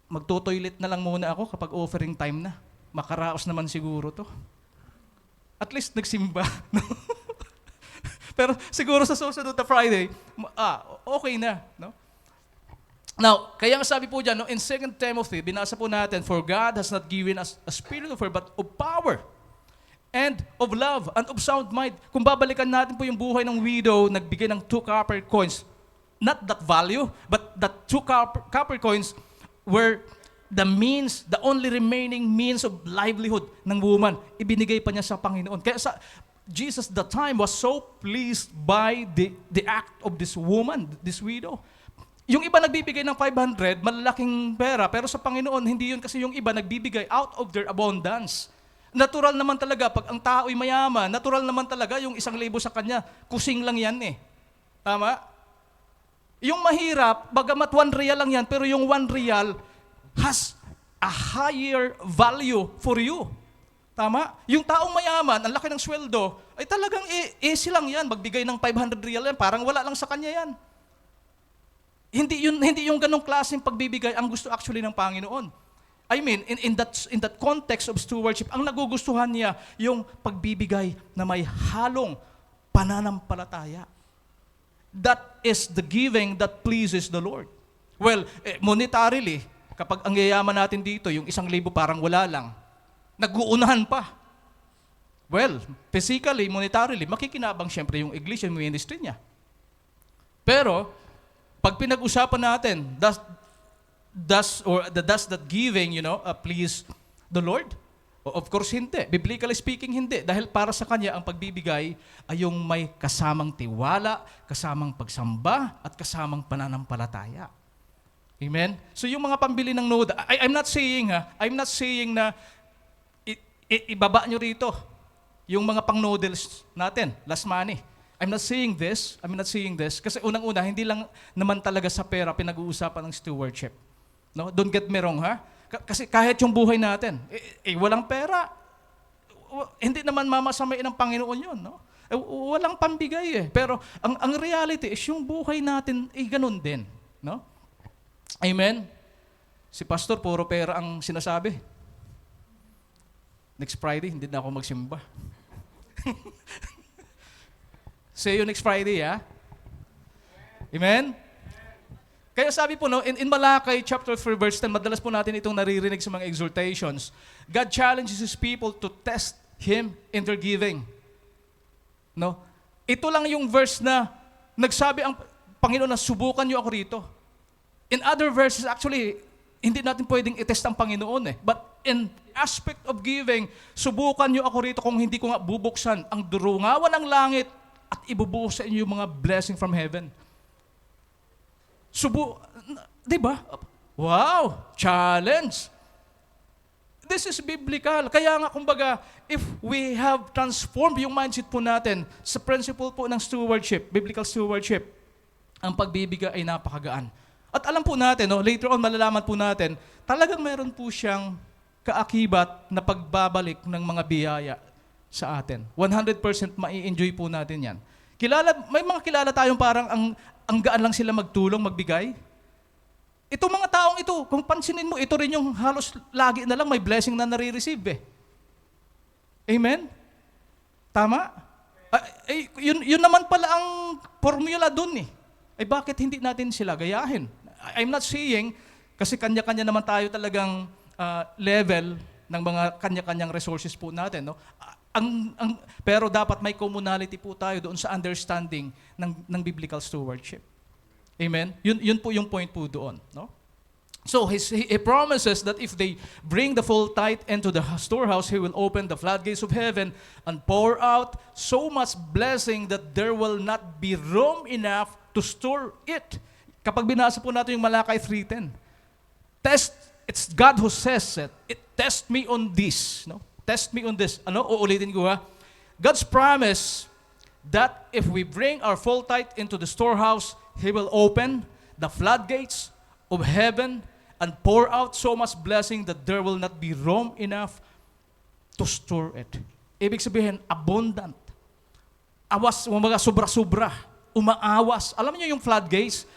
Magto-toilet na lang muna ako kapag offering time na. Makaraos naman siguro to. At least nagsimba. Pero siguro sa susunod na Friday, okay na. No? Now, kaya nga sabi po dyan, in 2 Timothy, binasa po natin, for God has not given us a spirit of fear, but of power, and of love, and of sound mind. Kung babalikan natin po yung buhay ng widow, nagbigay ng 2 copper coins, not that value, but that 2 copper coins were the only remaining means of livelihood ng woman. Ibinigay pa niya sa Panginoon. Kaya Jesus that time was so pleased by the act of this woman, this widow. Yung iba nagbibigay ng 500, malalaking pera, pero sa Panginoon, hindi yun kasi yung iba nagbibigay out of their abundance. Natural naman talaga, pag ang tao'y mayaman, natural naman talaga yung 1,000 sa kanya, kusing lang yan Tama? Yung mahirap, bagamat 1 real lang yan, pero yung 1 real has a higher value for you. Tama? Yung taong mayaman, ang laki ng sweldo, ay talagang easy lang yan. Magbigay ng 500 real yan, parang wala lang sa kanya yan. Hindi yung ganong klaseng pagbibigay ang gusto actually ng Panginoon. I mean, in that context of stewardship, ang nagugustuhan niya yung pagbibigay na may halong pananampalataya. That is the giving that pleases the Lord. Well, monetarily, kapag ang yayaman natin dito, yung 1,000 parang wala lang, nag-uunahan pa. Well, physically, monetarily, makikinabang siyempre yung iglesia, yung ministry niya. Pero, pag pinag-usapan natin, does that giving, please the Lord? Of course, hindi. Biblically speaking, hindi. Dahil para sa Kanya, ang pagbibigay ay yung may kasamang tiwala, kasamang pagsamba, at kasamang pananampalataya. Amen? So yung mga pambili ng noda, I'm not saying na ibaba nyo rito yung mga pang-noodles natin, last money. I'm not saying this, kasi unang-una, hindi lang naman talaga sa pera pinag-uusapan ng stewardship. No? Don't get me wrong, ha? Kasi kahit yung buhay natin, walang pera, hindi naman mamasamain ng Panginoon yun, no? Walang pambigay eh. Pero ang reality is yung buhay natin, ganun din, no? Amen? Si Pastor, puro pera ang sinasabi. Next Friday, hindi na ako magsimba. See you next Friday, ha? Amen? Kaya sabi po, no, in Malakay chapter 3 verse 10, madalas po natin itong naririnig sa mga exhortations. God challenges His people to test Him in their giving. No? Ito lang yung verse na nagsabi ang Panginoon na subukan niyo ako rito. In other verses, actually, hindi natin pwedeng i-test ang Panginoon eh. But in aspect of giving, subukan niyo ako rito kung hindi ko nga bubuksan ang durungawan ng langit at ibubuhos sa inyo yung mga blessing from heaven. Di ba? Wow! Challenge! This is biblical. Kaya nga, kumbaga, if we have transformed yung mindset po natin sa principle po ng stewardship, biblical stewardship, ang pagbibigay ay napakagaan. At alam po natin, no, later on malalaman po natin, talagang meron po siyang kaakibat na pagbabalik ng mga biyaya sa atin. 100% mai-enjoy po natin yan. May mga kilala tayong parang ang gaan lang sila magtulong, magbigay. Itong mga taong ito, kung pansinin mo, ito rin yung halos lagi na lang may blessing na nare-receive eh. Amen? Tama? Yun naman pala ang formula dun eh. Ay bakit hindi natin sila gayahin? I'm not saying, kasi kanya-kanya naman tayo talagang level ng mga kanya-kanyang resources po natin. No? Pero dapat may commonality po tayo doon sa understanding ng biblical stewardship. Amen? Yun po yung point po doon. No? So he promises that if they bring the full tithe into the storehouse, He will open the floodgates of heaven and pour out so much blessing that there will not be room enough to store it. Kapag binasa po natin yung Malakay 3:10, it's God who says it. Test me on this. No? Test me on this. Uulitin ko ha. God's promise that if we bring our full tithe into the storehouse, He will open the floodgates of heaven and pour out so much blessing that there will not be room enough to store it. Ibig sabihin, abundant. Mga sobra-sobra. Umaawas. Alam niyo yung floodgates?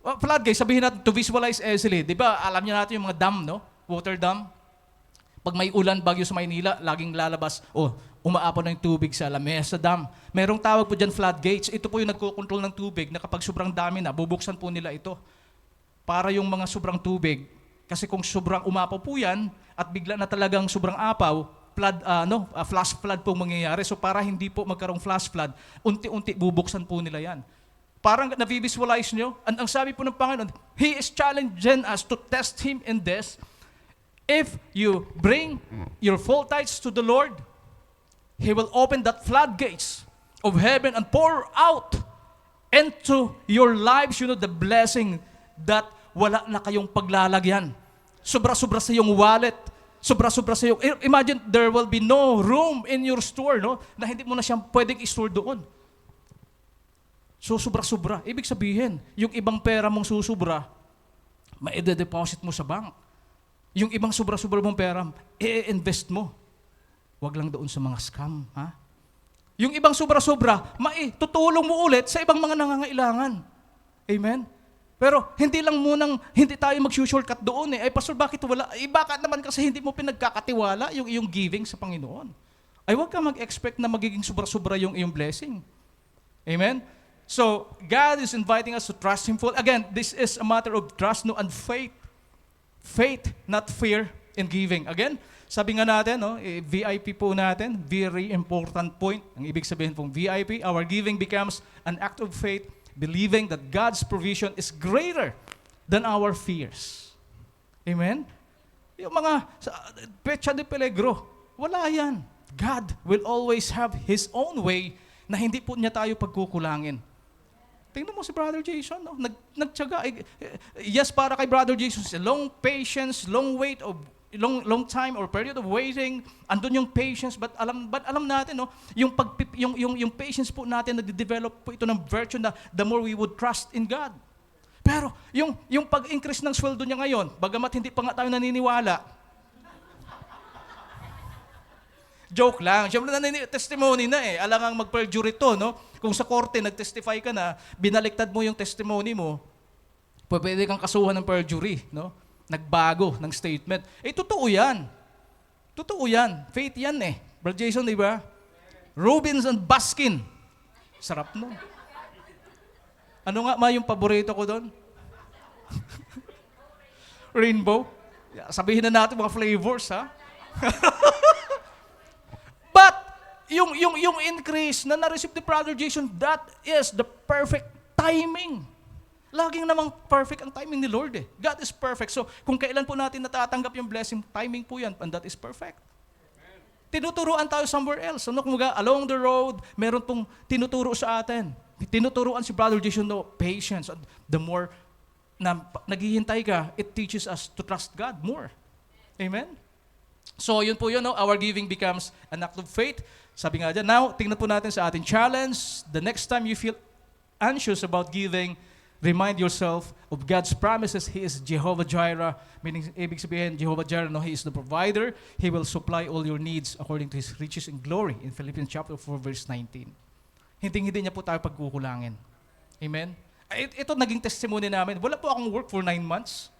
Floodgates, sabihin natin to visualize easily. Di ba, alam niyo natin yung mga dam, no? Water dam. Pag may ulan, bagyo sa Maynila, laging lalabas, umaapon na yung tubig sa Lamesa Dam. Merong tawag po dyan, floodgates. Ito po yung nagkocontrol ng tubig na kapag sobrang dami na, bubuksan po nila ito. Para yung mga sobrang tubig, kasi kung sobrang umapaw po yan, at bigla na talagang sobrang apaw, flash flood po mangyayari. So para hindi po magkaroong flash flood, unti-unti bubuksan po nila yan. Parang na-visualize nyo, ang sabi po ng Panginoon, He is challenging us to test Him in this. If you bring your full tithes to the Lord, He will open that floodgates of heaven and pour out into your lives, the blessing that wala na kayong paglalagyan. Sobra-sobra sa iyong wallet. Sobra-sobra sa iyong... Imagine, there will be no room in your store, no? Na hindi mo na siyang pwedeng i-store doon. So, sobra-sobra. Ibig sabihin, yung ibang pera mong susubra, ma-deposit mo sa bank. Yung ibang sobra-sobra mong pera, i-invest mo. Huwag lang doon sa mga scam, ha? Yung ibang sobra-sobra, tutulong mo ulit sa ibang mga nangangailangan. Amen? Pero hindi tayo mag-shortcut doon eh. Ay, Pastor, bakit wala? Bakit naman kasi hindi mo pinagkakatiwala yung giving sa Panginoon? Ay, huwag ka mag-expect na magiging sobra-sobra yung iyong blessing. Amen? So, God is inviting us to trust Him fully. Again, this is a matter of trust and faith. Faith, not fear. in giving. Again, sabi nga natin, no, VIP po natin, very important point. Ang ibig sabihin pong VIP, our giving becomes an act of faith, believing that God's provision is greater than our fears. Amen? Yung mga pecha de peligro, wala yan. God will always have His own way na hindi po niya tayo pagkukulangin. Tingnan mo si Brother Jason, no? Nagtiyaga. Yes, para kay Brother Jason, long patience, long wait, of long time or period of waiting, andun yung patience, but alam natin, no, yung patience po natin, nade-develop po ito ng virtue na the more we would trust in God. Pero yung pag-increase ng sweldo niya ngayon, bagamat hindi pa nga tayo naniniwala, joke lang. Siyempre testimony na eh. Alangang mag-perjury to, no? Kung sa korte nag-testify ka na, binaliktad mo yung testimony mo, pwede kang kasuhan ng perjury, no? Nagbago ng statement. Eh, totoo yan. Totoo yan. Faith yan eh. Brother Jason, di ba? Rubens and Baskin. Sarap no. Ano nga yung paborito ko doon? Rainbow. Sabihin na natin mga flavors, ha? But, yung increase na na-receive ni Brother Jason, that is the perfect timing. Laging namang perfect ang timing ni Lord eh. God is perfect. So, kung kailan po natin natatanggap yung blessing, timing po yan, and that is perfect. Tinuturuan tayo somewhere else. Ano, kumaga, along the road, meron pong tinuturo sa atin. Tinuturuan si Brother Jason, no, patience. The more na naghihintay ka, it teaches us to trust God more. Amen? So, yun po yun, no? Our giving becomes an act of faith. Sabi nga dyan, now, tingnan po natin sa ating challenge. The next time you feel anxious about giving, remind yourself of God's promises. He is Jehovah Jireh, meaning, ibig sabihin, Jehovah Jireh, no, He is the provider. He will supply all your needs according to His riches in glory in Philippians chapter 4, verse 19. Hindi niya po tayo pagkukulangin. Amen? Ito naging testimony namin. Wala po akong work for 9 months.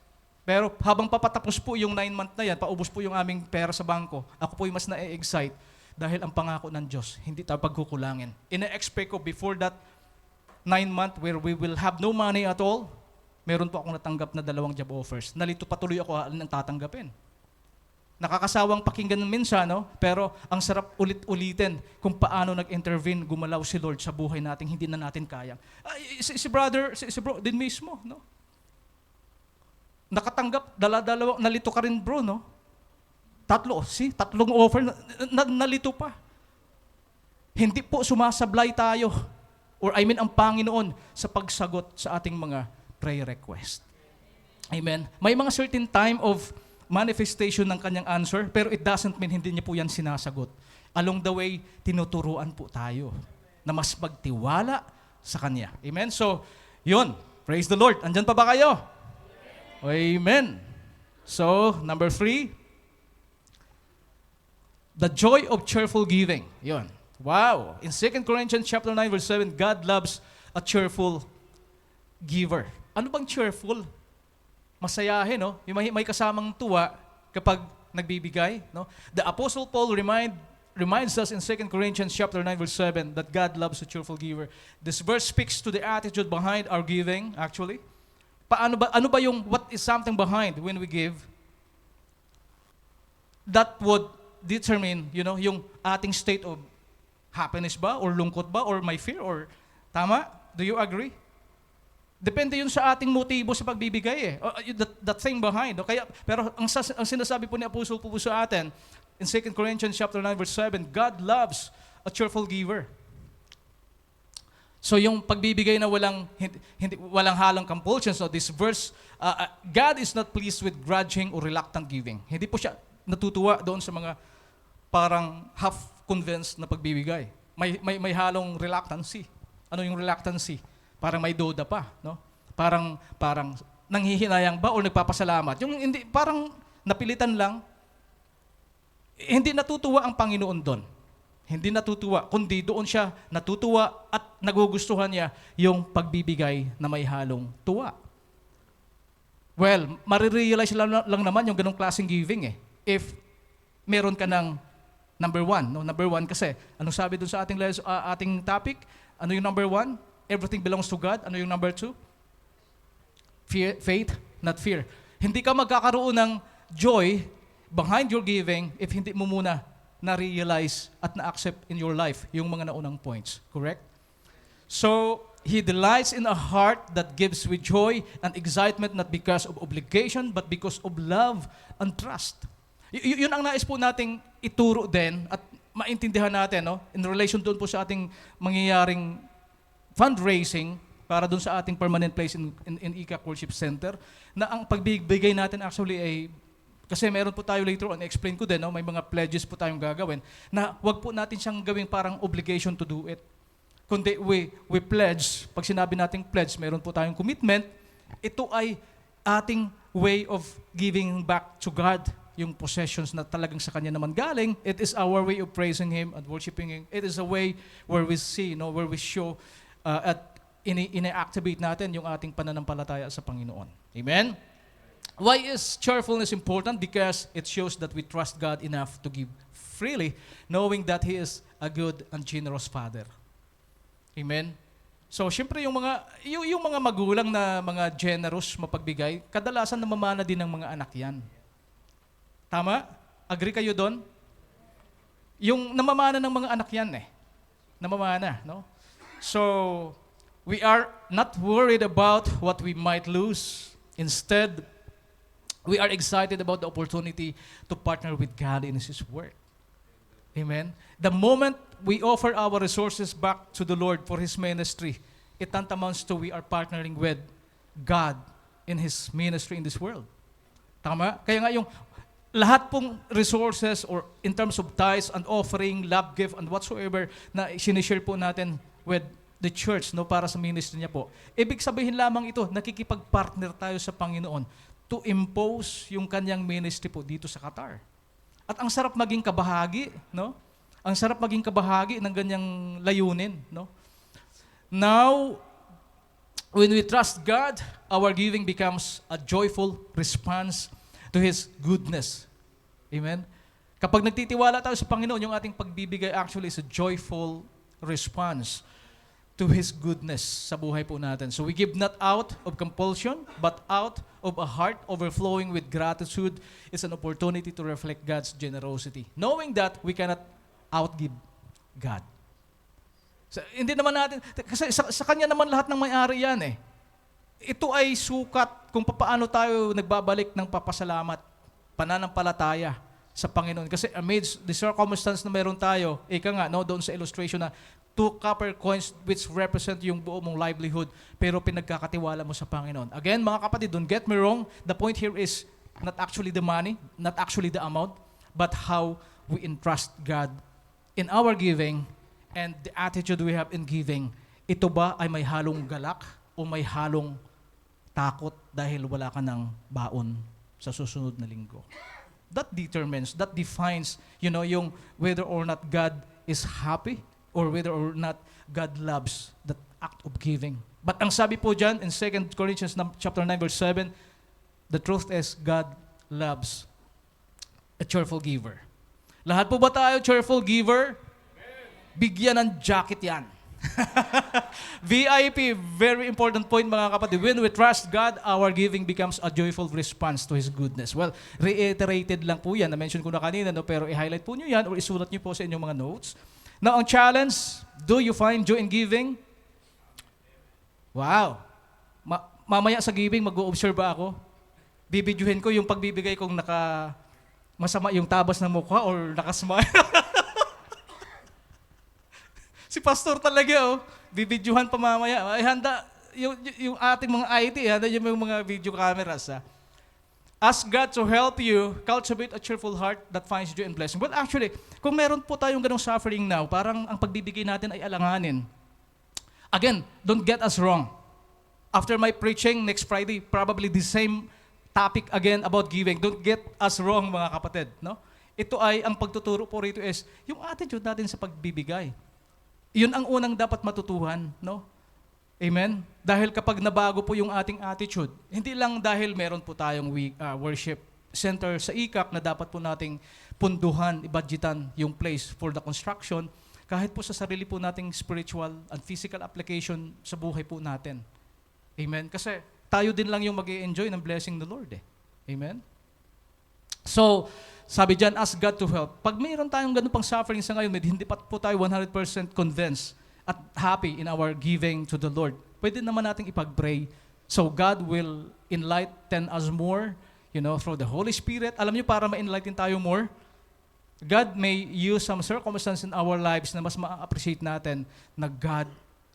Pero habang papatapos po yung 9 month na yan, paubos po yung aming pera sa bangko, ako po yung mas na-excite dahil ang pangako ng Diyos, hindi tayo pagkukulangin. Ina-expect ko before that 9 month where we will have no money at all, meron po akong natanggap na 2 job offers. Nalito patuloy ako ng tatanggapin. Nakakasawang pakinggan minsan, no? Pero ang sarap ulit-ulitin kung paano nag-intervene, gumalaw si Lord sa buhay natin, hindi na natin kaya. Si bro, din mismo, no? Nakatanggap, dala-dalawa, nalito ka rin bro, no? Tatlong offer, nalito pa. Hindi po sumasablay tayo, or ang Panginoon sa pagsagot sa ating mga prayer request. Amen? May mga certain time of manifestation ng kanyang answer, pero it doesn't mean hindi niya po yan sinasagot. Along the way, tinuturuan po tayo na mas magtiwala sa Kanya. Amen? So, yun. Praise the Lord. Andyan pa ba kayo? Amen. So, number 3, the joy of cheerful giving. Yun. Wow. In 2 Corinthians chapter 9, verse 7, God loves a cheerful giver. Ano bang cheerful? Masayahin, no? May kasamang tuwa kapag nagbibigay, no? The Apostle Paul reminds us in 2 Corinthians chapter 9, verse 7 that God loves a cheerful giver. This verse speaks to the attitude behind our giving, actually. Ano ba yung what is something behind when we give that would determine, yung ating state of happiness ba or lungkot ba or may fear or tama? Do you agree? Depende yun sa ating motibo sa pagbibigay eh. That thing behind. Pero ang sinasabi po ni Apostle po sa atin in 2 Corinthians chapter 9 verse 7, God loves a cheerful giver. So yung pagbibigay na walang halang compulsion, so this verse, God is not pleased with grudging or reluctant giving. Hindi po siya natutuwa doon sa mga parang half-convinced na pagbibigay. May halong reluctancy. Ano yung reluctancy? Parang may duda pa, no? Parang nanghihinayang ba o nagpapasalamat? Yung hindi, parang napilitan lang, hindi natutuwa ang Panginoon doon. Hindi natutuwa, kundi doon siya natutuwa at nagugustuhan niya yung pagbibigay na may halong tuwa. Well, marirealize lang naman yung ganong klaseng giving eh. If meron ka ng number 1, no? Number 1 kasi, anong sabi doon sa ating topic? Ano yung number 1? Everything belongs to God. Ano yung number 2? Faith, not fear. Hindi ka magkakaroon ng joy behind your giving if hindi mo muna na-realize at na-accept in your life yung mga naunang points. Correct? So, He delights in a heart that gives with joy and excitement not because of obligation but because of love and trust. Yun ang nais po nating ituro din at maintindihan natin, no? In relation doon po sa ating mangyayaring fundraising para doon sa ating permanent place in ICAC Worship Center, na ang pagbibigay natin actually ay, kasi meron po tayo later on, explain ko din, no? May mga pledges po tayong gagawin, na wag po natin siyang gawing parang obligation to do it. Kundi we pledge, pag sinabi nating pledge, meron po tayong commitment, ito ay ating way of giving back to God yung possessions na talagang sa Kanya naman galing. It is our way of praising Him and worshiping Him. It is a way where we see, no, where we show at ina-activate natin yung ating pananampalataya sa Panginoon. Amen? Why is cheerfulness important? Because it shows that we trust God enough to give freely, knowing that He is a good and generous Father. Amen? So, syempre yung mga magulang na mga generous mapagbigay, kadalasan namamana din ng mga anak yan. Tama? Agree kayo doon? Yung namamana ng mga anak yan Namamana, no? So, we are not worried about what we might lose. Instead, we are excited about the opportunity to partner with God in His work. Amen? The moment we offer our resources back to the Lord for His ministry, it tantamounts to we are partnering with God in His ministry in this world. Tama? Kaya nga yung lahat pong resources or in terms of tithes and offering, love gift, and whatsoever na sinishare po natin with the church, no, para sa ministry niya po. Ibig sabihin lamang ito, nakikipag-partner tayo sa Panginoon to impose yung kanyang ministry po dito sa Qatar. At ang sarap maging kabahagi, no? Ang sarap maging kabahagi ng ganyang layunin, no? Now, when we trust God, our giving becomes a joyful response to His goodness. Amen? Kapag nagtitiwala tayo sa Panginoon, yung ating pagbibigay actually is a joyful response to His goodness sa buhay po natin. So we give not out of compulsion, but out of a heart overflowing with gratitude. Is an opportunity to reflect God's generosity. Knowing that we cannot outgive God. So, hindi naman natin, kasi sa Kanya naman lahat ng may-ari yan Ito ay sukat kung paano tayo nagbabalik ng papasalamat, pananampalataya sa Panginoon. Kasi amidst the circumstance na meron tayo, ika nga, no, doon sa illustration na 2 copper coins which represent yung buo mong livelihood, pero pinagkakatiwala mo sa Panginoon. Again, mga kapatid, don't get me wrong, the point here is not actually the money, not actually the amount, but how we entrust God in our giving and the attitude we have in giving. Ito ba ay may halong galak o may halong takot dahil wala ka ng baon sa susunod na linggo? That determines, that defines, yung whether or not God is happy or whether or not God loves that act of giving. But ang sabi po dyan in 2 Corinthians chapter 9 verse 7, the truth is God loves a cheerful giver. Lahat po ba tayo cheerful giver? Bigyan ng jacket yan. VIP, very important point mga kapatid. When we trust God, our giving becomes a joyful response to His goodness. Well, reiterated lang po yan. Na-mention ko na kanina, no? Pero i-highlight po nyo yan or isulat nyo po sa inyong mga notes. Now, ang challenge, do you find joy in giving? Wow. Mamaya sa giving, mag-o-observe ba ako? Bibidyohin ko yung pagbibigay kong masama yung tabas ng mukha or nakasmile. Si pastor talaga, bibidyohan pa mamaya. Ay, handa, yung ating mga IT, handa yung mga video cameras. Ask God to help you cultivate a cheerful heart that finds joy and blessing. Well, actually, kung meron po tayong ganong suffering now, parang ang pagbibigay natin ay alanganin. Again, don't get us wrong. After my preaching next Friday, probably the same topic again about giving. Don't get us wrong, mga kapatid. No? Ito ay, ang pagtuturo po rito is, yung attitude natin sa pagbibigay. Yun ang unang dapat matutuhan, no? Amen? Dahil kapag nabago po yung ating attitude, hindi lang dahil meron po tayong worship center sa ICAC na dapat po nating punduhan, ibudgetan yung place for the construction, kahit po sa sarili po nating spiritual and physical application sa buhay po natin. Amen? Kasi tayo din lang yung mag-i-enjoy ng blessing ng Lord. Amen? So, sabi dyan, ask God to help. Pag mayroon tayong ganun pang suffering sa ngayon, hindi pa po tayo 100% convinced at happy in our giving to the Lord, pwede naman nating ipag-pray. So God will enlighten us more, through the Holy Spirit. Alam niyo, para ma-enlighten tayo more, God may use some circumstances in our lives na mas ma-appreciate natin na God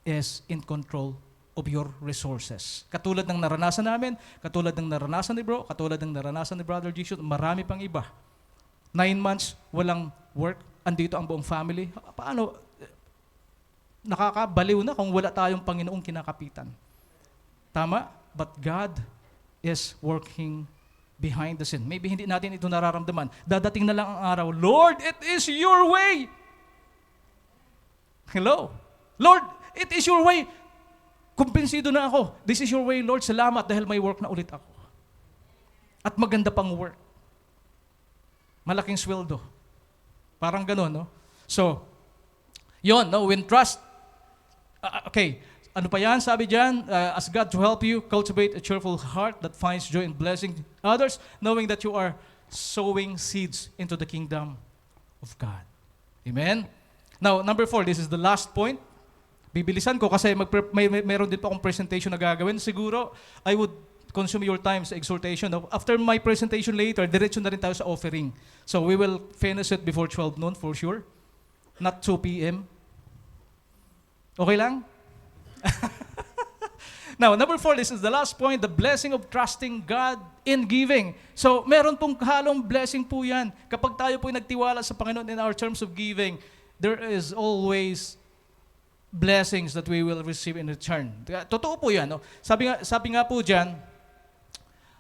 is in control of your resources. Katulad ng naranasan namin, katulad ng naranasan ni Bro, katulad ng naranasan ni Brother Jesus, marami pang iba. 9 months, walang work, andito ang buong family. Paano? Nakakabaliw na kung wala tayong Panginoong kinakapitan. Tama? But God is working behind the scene. Maybe hindi natin ito nararamdaman. Dadating na lang ang araw, Lord, it is your way. Hello? Lord, it is your way. Kumbinsido na ako. This is your way, Lord. Salamat dahil may work na ulit ako. At maganda pang work. Malaking sweldo. Parang gano'n, no? So, yon, no? When trust, okay, ano pa yan? Sabi dyan, ask God to help you cultivate a cheerful heart that finds joy in blessing others, knowing that you are sowing seeds into the kingdom of God. Amen? Now, number 4, this is the last point. Bibilisan ko kasi mayroon din pa akong presentation na gagawin. Siguro, I would consume your time sa exhortation. After my presentation later, diretso na rin tayo sa offering. So we will finish it before 12 noon for sure. Not 2 p.m. Okay lang? Now, number 4, this is the last point, the blessing of trusting God in giving. So, meron pong halong blessing po yan. Kapag tayo po nagtiwala sa Panginoon in our terms of giving, there is always blessings that we will receive in return. Totoo po yan. No? Sabi nga po dyan,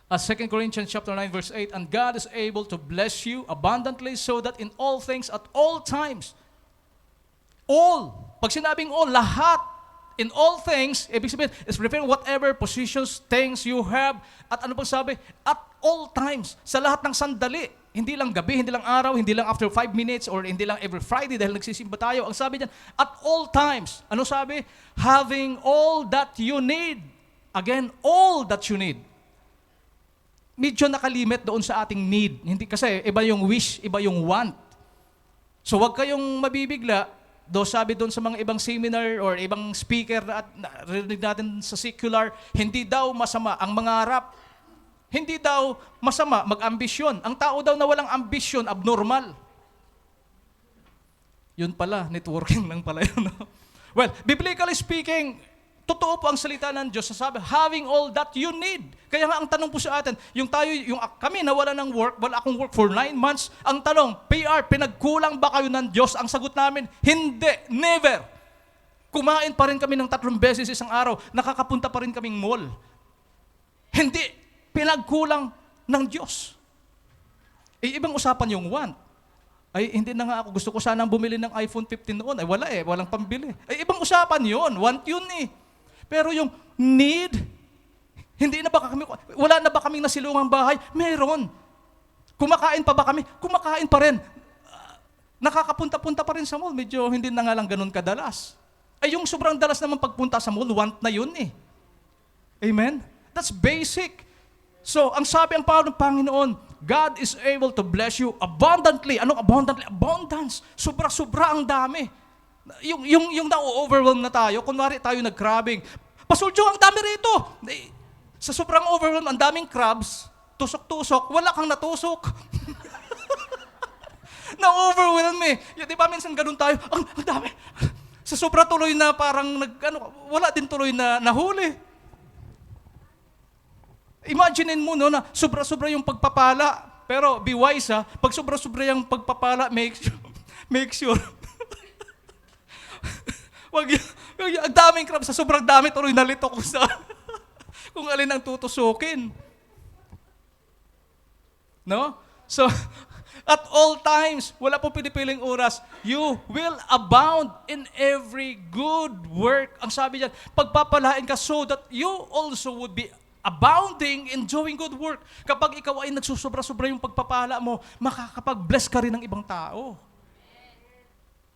2 Corinthians chapter 9 verse 8, and God is able to bless you abundantly so that in all things at all times, pag sinabing all, lahat, in all things, ibig sabihin, is referring whatever positions, things you have, at ano pang sabi? At all times, sa lahat ng sandali, hindi lang gabi, hindi lang araw, hindi lang after 5 minutes, or hindi lang every Friday dahil nagsisimba tayo. Ang sabi diyan, at all times, ano sabi? Having all that you need. Again, all that you need. Medyo nakalimit doon sa ating need. Hindi kasi iba yung wish, iba yung want. So wag kayong mabibigla. Sabi doon sa mga ibang seminar or ibang speaker na narinig natin sa secular, hindi daw masama ang mangarap. Hindi daw masama mag-ambisyon. Ang tao daw na walang ambisyon, abnormal. Yun pala, networking lang pala yun. No? Well, biblically speaking, totoo po ang salita ng Diyos. Sasabi, having all that you need. Kaya nga ang tanong po sa atin, kami nawala ng work, wala akong work for 9 months. Ang tanong, PR, pinagkulang ba kayo ng Diyos? Ang sagot namin, hindi, never. Kumain pa rin kami ng 3 beses isang araw, nakakapunta pa rin kaming mall. Hindi, pinagkulang ng Diyos. Ibang usapan yung want. Hindi na nga ako, gusto ko sanang bumili ng iPhone 15 noon. Walang pambili. Ibang usapan yun, want yun eh. Pero yung need, wala na ba kaming nasilungang bahay? Meron. Kumakain pa ba kami? Kumakain pa rin. Nakakapunta-punta pa rin sa mall. Medyo hindi na nga lang ganun kadalas. Yung sobrang dalas naman pagpunta sa mall, want na yun eh. Amen? That's basic. So, ang sabi ang Panginoon, God is able to bless you abundantly. Anong abundantly? Abundance. Sobra-sobra ang dami. Yung na-overwhelm na tayo, kunwari tayo nag-crabbing. Pastor Joe, ang dami rito. Sa sobrang overwhelm, ang daming crabs, tusok-tusok, wala kang natusok. Na-overwhelm eh. Di ba minsan ganun tayo, ang dami. Sa sobra tuloy na parang, wala din tuloy na nahuli. Imaginein mo no, na sobra-sobra yung pagpapala. Pero be wise ha, pag sobra-sobra yung pagpapala, make sure. Ang daming crab, sa sobrang dami, tuloy nalito kung alin ang tutusukin. No? So, at all times, wala po pinipiling oras, you will abound in every good work. Ang sabi diyan, pagpapalain ka so that you also would be abounding in doing good work. Kapag ikaw ay nagsusobra-sobra yung pagpapala mo, makakapag-bless ka rin ng ibang tao.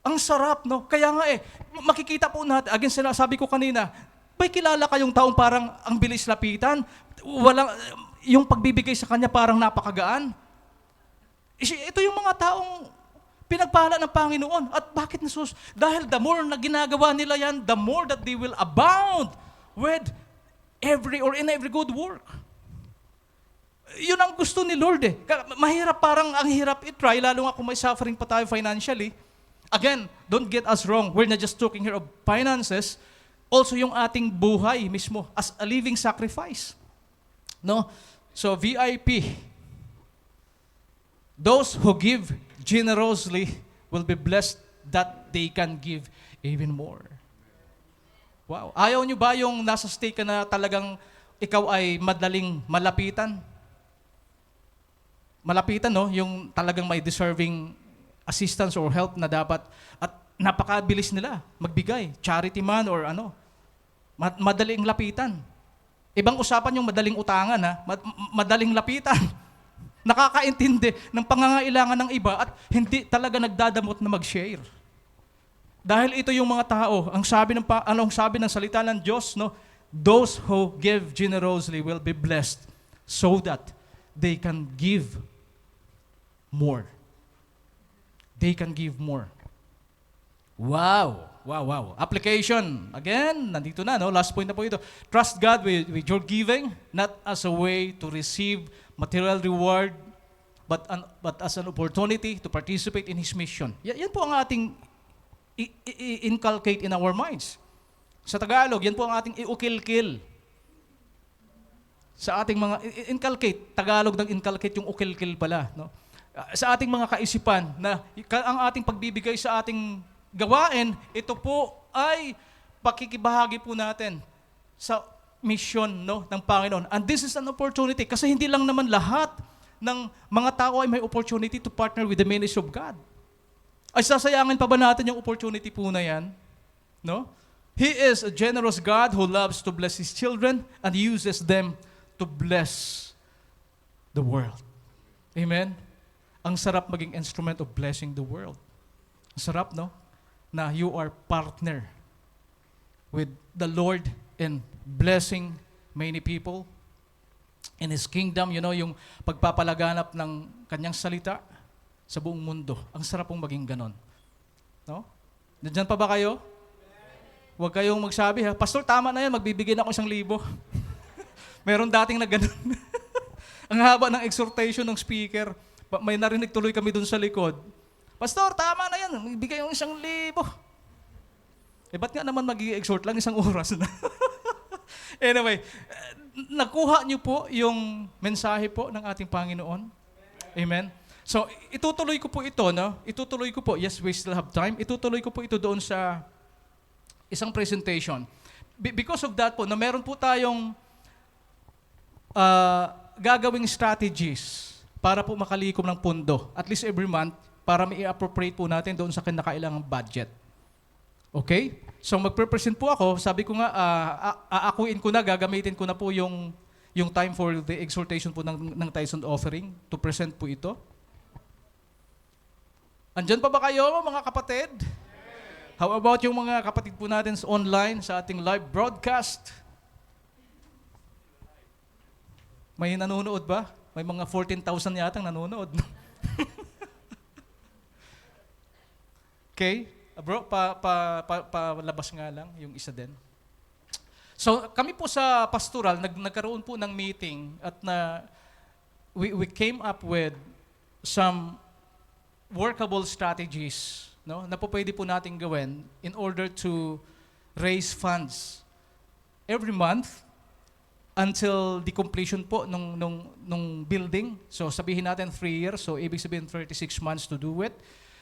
Ang sarap, no? Kaya nga makikita po natin, again sinasabi ko kanina, may kilala kayong taong parang ang bilis lapitan, yung pagbibigay sa kanya parang napakagaan. Ito yung mga taong pinagpala ng Panginoon. At bakit nasus? Dahil the more na ginagawa nila yan, the more that they will abound with in every good work. Yun ang gusto ni Lord eh. Mahirap, parang ang hirap i-try, lalo nga kung may suffering pa tayo financially. Again, don't get us wrong. We're not just talking here of finances. Also yung ating buhay mismo as a living sacrifice. No? So VIP, those who give generously will be blessed that they can give even more. Wow. Ayaw nyo ba yung nasa state ka na talagang ikaw ay madaling malapitan? Malapitan, no? Yung talagang may deserving assistance or help na dapat at napakabilis nila magbigay, charity man or ano, madaling lapitan. Ibang usapan yung madaling utangan, ha? Madaling lapitan. Nakakaintindi ng pangangailangan ng iba at hindi talaga nagdadamot na mag-share. Dahil ito yung mga tao, ang sabi ng salita ng Diyos, no? Those who give generously will be blessed so that they can give more. They can give more. Wow. Wow, wow. Application. Again, nandito na, no? Last point na po ito. Trust God with your giving, not as a way to receive material reward, but as an opportunity to participate in His mission. Yan po ang ating inculcate in our minds. Sa Tagalog, yan po ang ating iukilkil. Sa ating mga, inculcate, Tagalog ng inculcate yung ukilkil pala, no? Sa ating mga kaisipan na ang ating pagbibigay sa ating gawain, ito po ay pakikibahagi po natin sa mission, no, ng Panginoon. And this is an opportunity kasi hindi lang naman lahat ng mga tao ay may opportunity to partner with the ministry of God. Ay sasayangin pa ba natin yung opportunity po na yan? No? He is a generous God who loves to bless His children and uses them to bless the world. Amen? Ang sarap maging instrument of blessing the world. Ang sarap, no? Na you are partner with the Lord in blessing many people in His kingdom. You know, yung pagpapalaganap ng Kanyang salita sa buong mundo. Ang sarap pong maging ganon. No? Nandiyan pa ba kayo? Huwag kayong magsabi, ha? Pastor, tama na yan, magbibigay na ako 1,000. Meron dating na ganon. Ang haba ng exhortation ng speaker. May narinig tuloy kami dun sa likod. Pastor, tama na yan. Ibigay yung 1,000. Ba't nga naman mag-i-exhort lang 1 oras na? Anyway, nakuha niyo po yung mensahe po ng ating Panginoon. Amen? So, itutuloy ko po ito, no? Itutuloy ko po, yes, we still have time. Itutuloy ko po ito doon sa isang presentation. Because of that po, na meron po tayong gagawing strategies para po makalikom ng pundo. At least every month, para mai-appropriate po natin doon sa kinakailangang budget. Okay? So magpe-present po ako. Sabi ko nga, aakuin ko na, gagamitin ko na po yung time for the exhortation po ng tithes and offering to present po ito. Andyan pa ba kayo, mga kapatid? How about yung mga kapatid po natin online sa ating live broadcast? May nanonood ba? May mga 14,000 yatang nanonood. Okay? Bro, palabas nga lang yung isa din. So, kami po sa pastoral, nagkaroon po ng meeting at we came up with some workable strategies, no, na po pwede po natin gawin in order to raise funds every month until the completion po nung building. So, sabihin natin 3 years, so ibig sabihin 36 months to do it.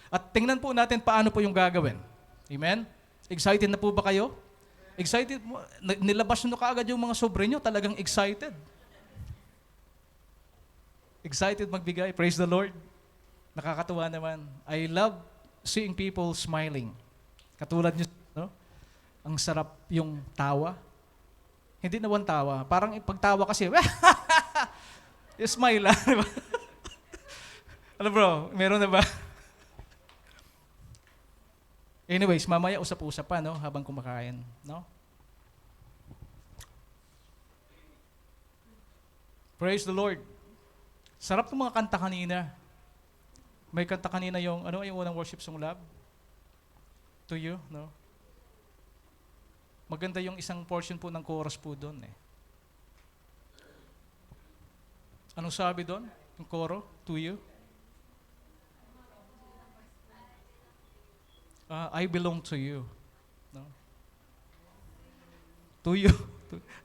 At tingnan po natin paano po yung gagawin. Amen? Excited na po ba kayo? Excited? Nilabas nyo kaagad yung mga sobre nyo, talagang excited. Excited magbigay. Praise the Lord. Nakakatuwa naman. I love seeing people smiling. Katulad nyo, no? Ang sarap yung tawa. Hindi naman tawa. Parang pagtawa kasi, smile lang. Diba? Ano bro, meron na ba? Anyways, mamaya usap-usap pa, no, habang kumakain, no? Praise the Lord. Sarap ng mga kanta kanina. May kanta kanina yung, ano yung unang worship song, Love? To You, no? Maganda yung isang portion po ng chorus po doon eh. Anong sabi doon? Yung choro? To You? I belong to you. No? To you.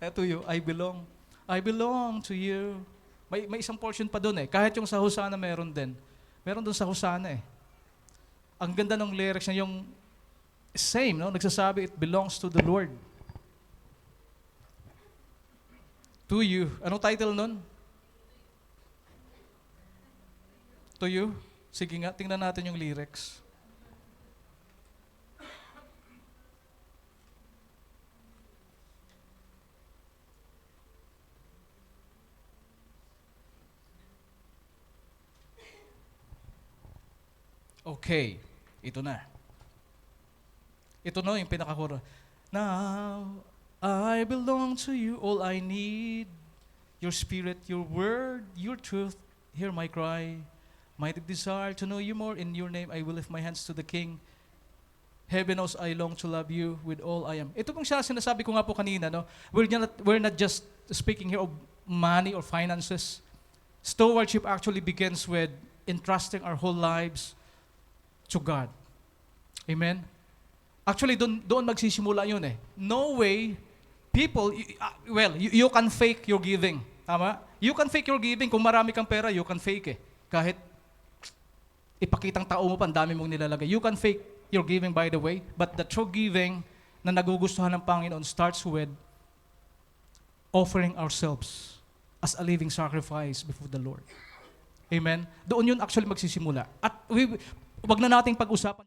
To you. I belong. I belong to you. May isang portion pa doon eh. Kahit yung sa Hosanna meron din. Meron doon sa Hosanna eh. Ang ganda ng lyrics niya, yung same, no? Nagsasabi, it belongs to the Lord. To you. Anong title nun? To you? Sige nga, tingnan natin yung lyrics. Okay, ito na. Ito na yung pinakakura. Now, I belong to you, all I need. Your spirit, your word, your truth, hear my cry. My deep desire to know you more, in your name I will lift my hands to the King. Heaven knows I long to love you with all I am. Ito pong siya sinasabi ko nga po kanina, no? We're not just speaking here of money or finances. Stewardship actually begins with entrusting our whole lives to God. Amen? Actually, doon magsisimula yun eh. No way, people, you can fake your giving. Tama? You can fake your giving. Kung marami kang pera, you can fake eh. Kahit ipakitang tao mo pa, ang dami mong nilalagay. You can fake your giving, by the way. But the true giving na nagugustuhan ng Panginoon starts with offering ourselves as a living sacrifice before the Lord. Amen? Doon yun actually magsisimula. At wag na nating pag-usapan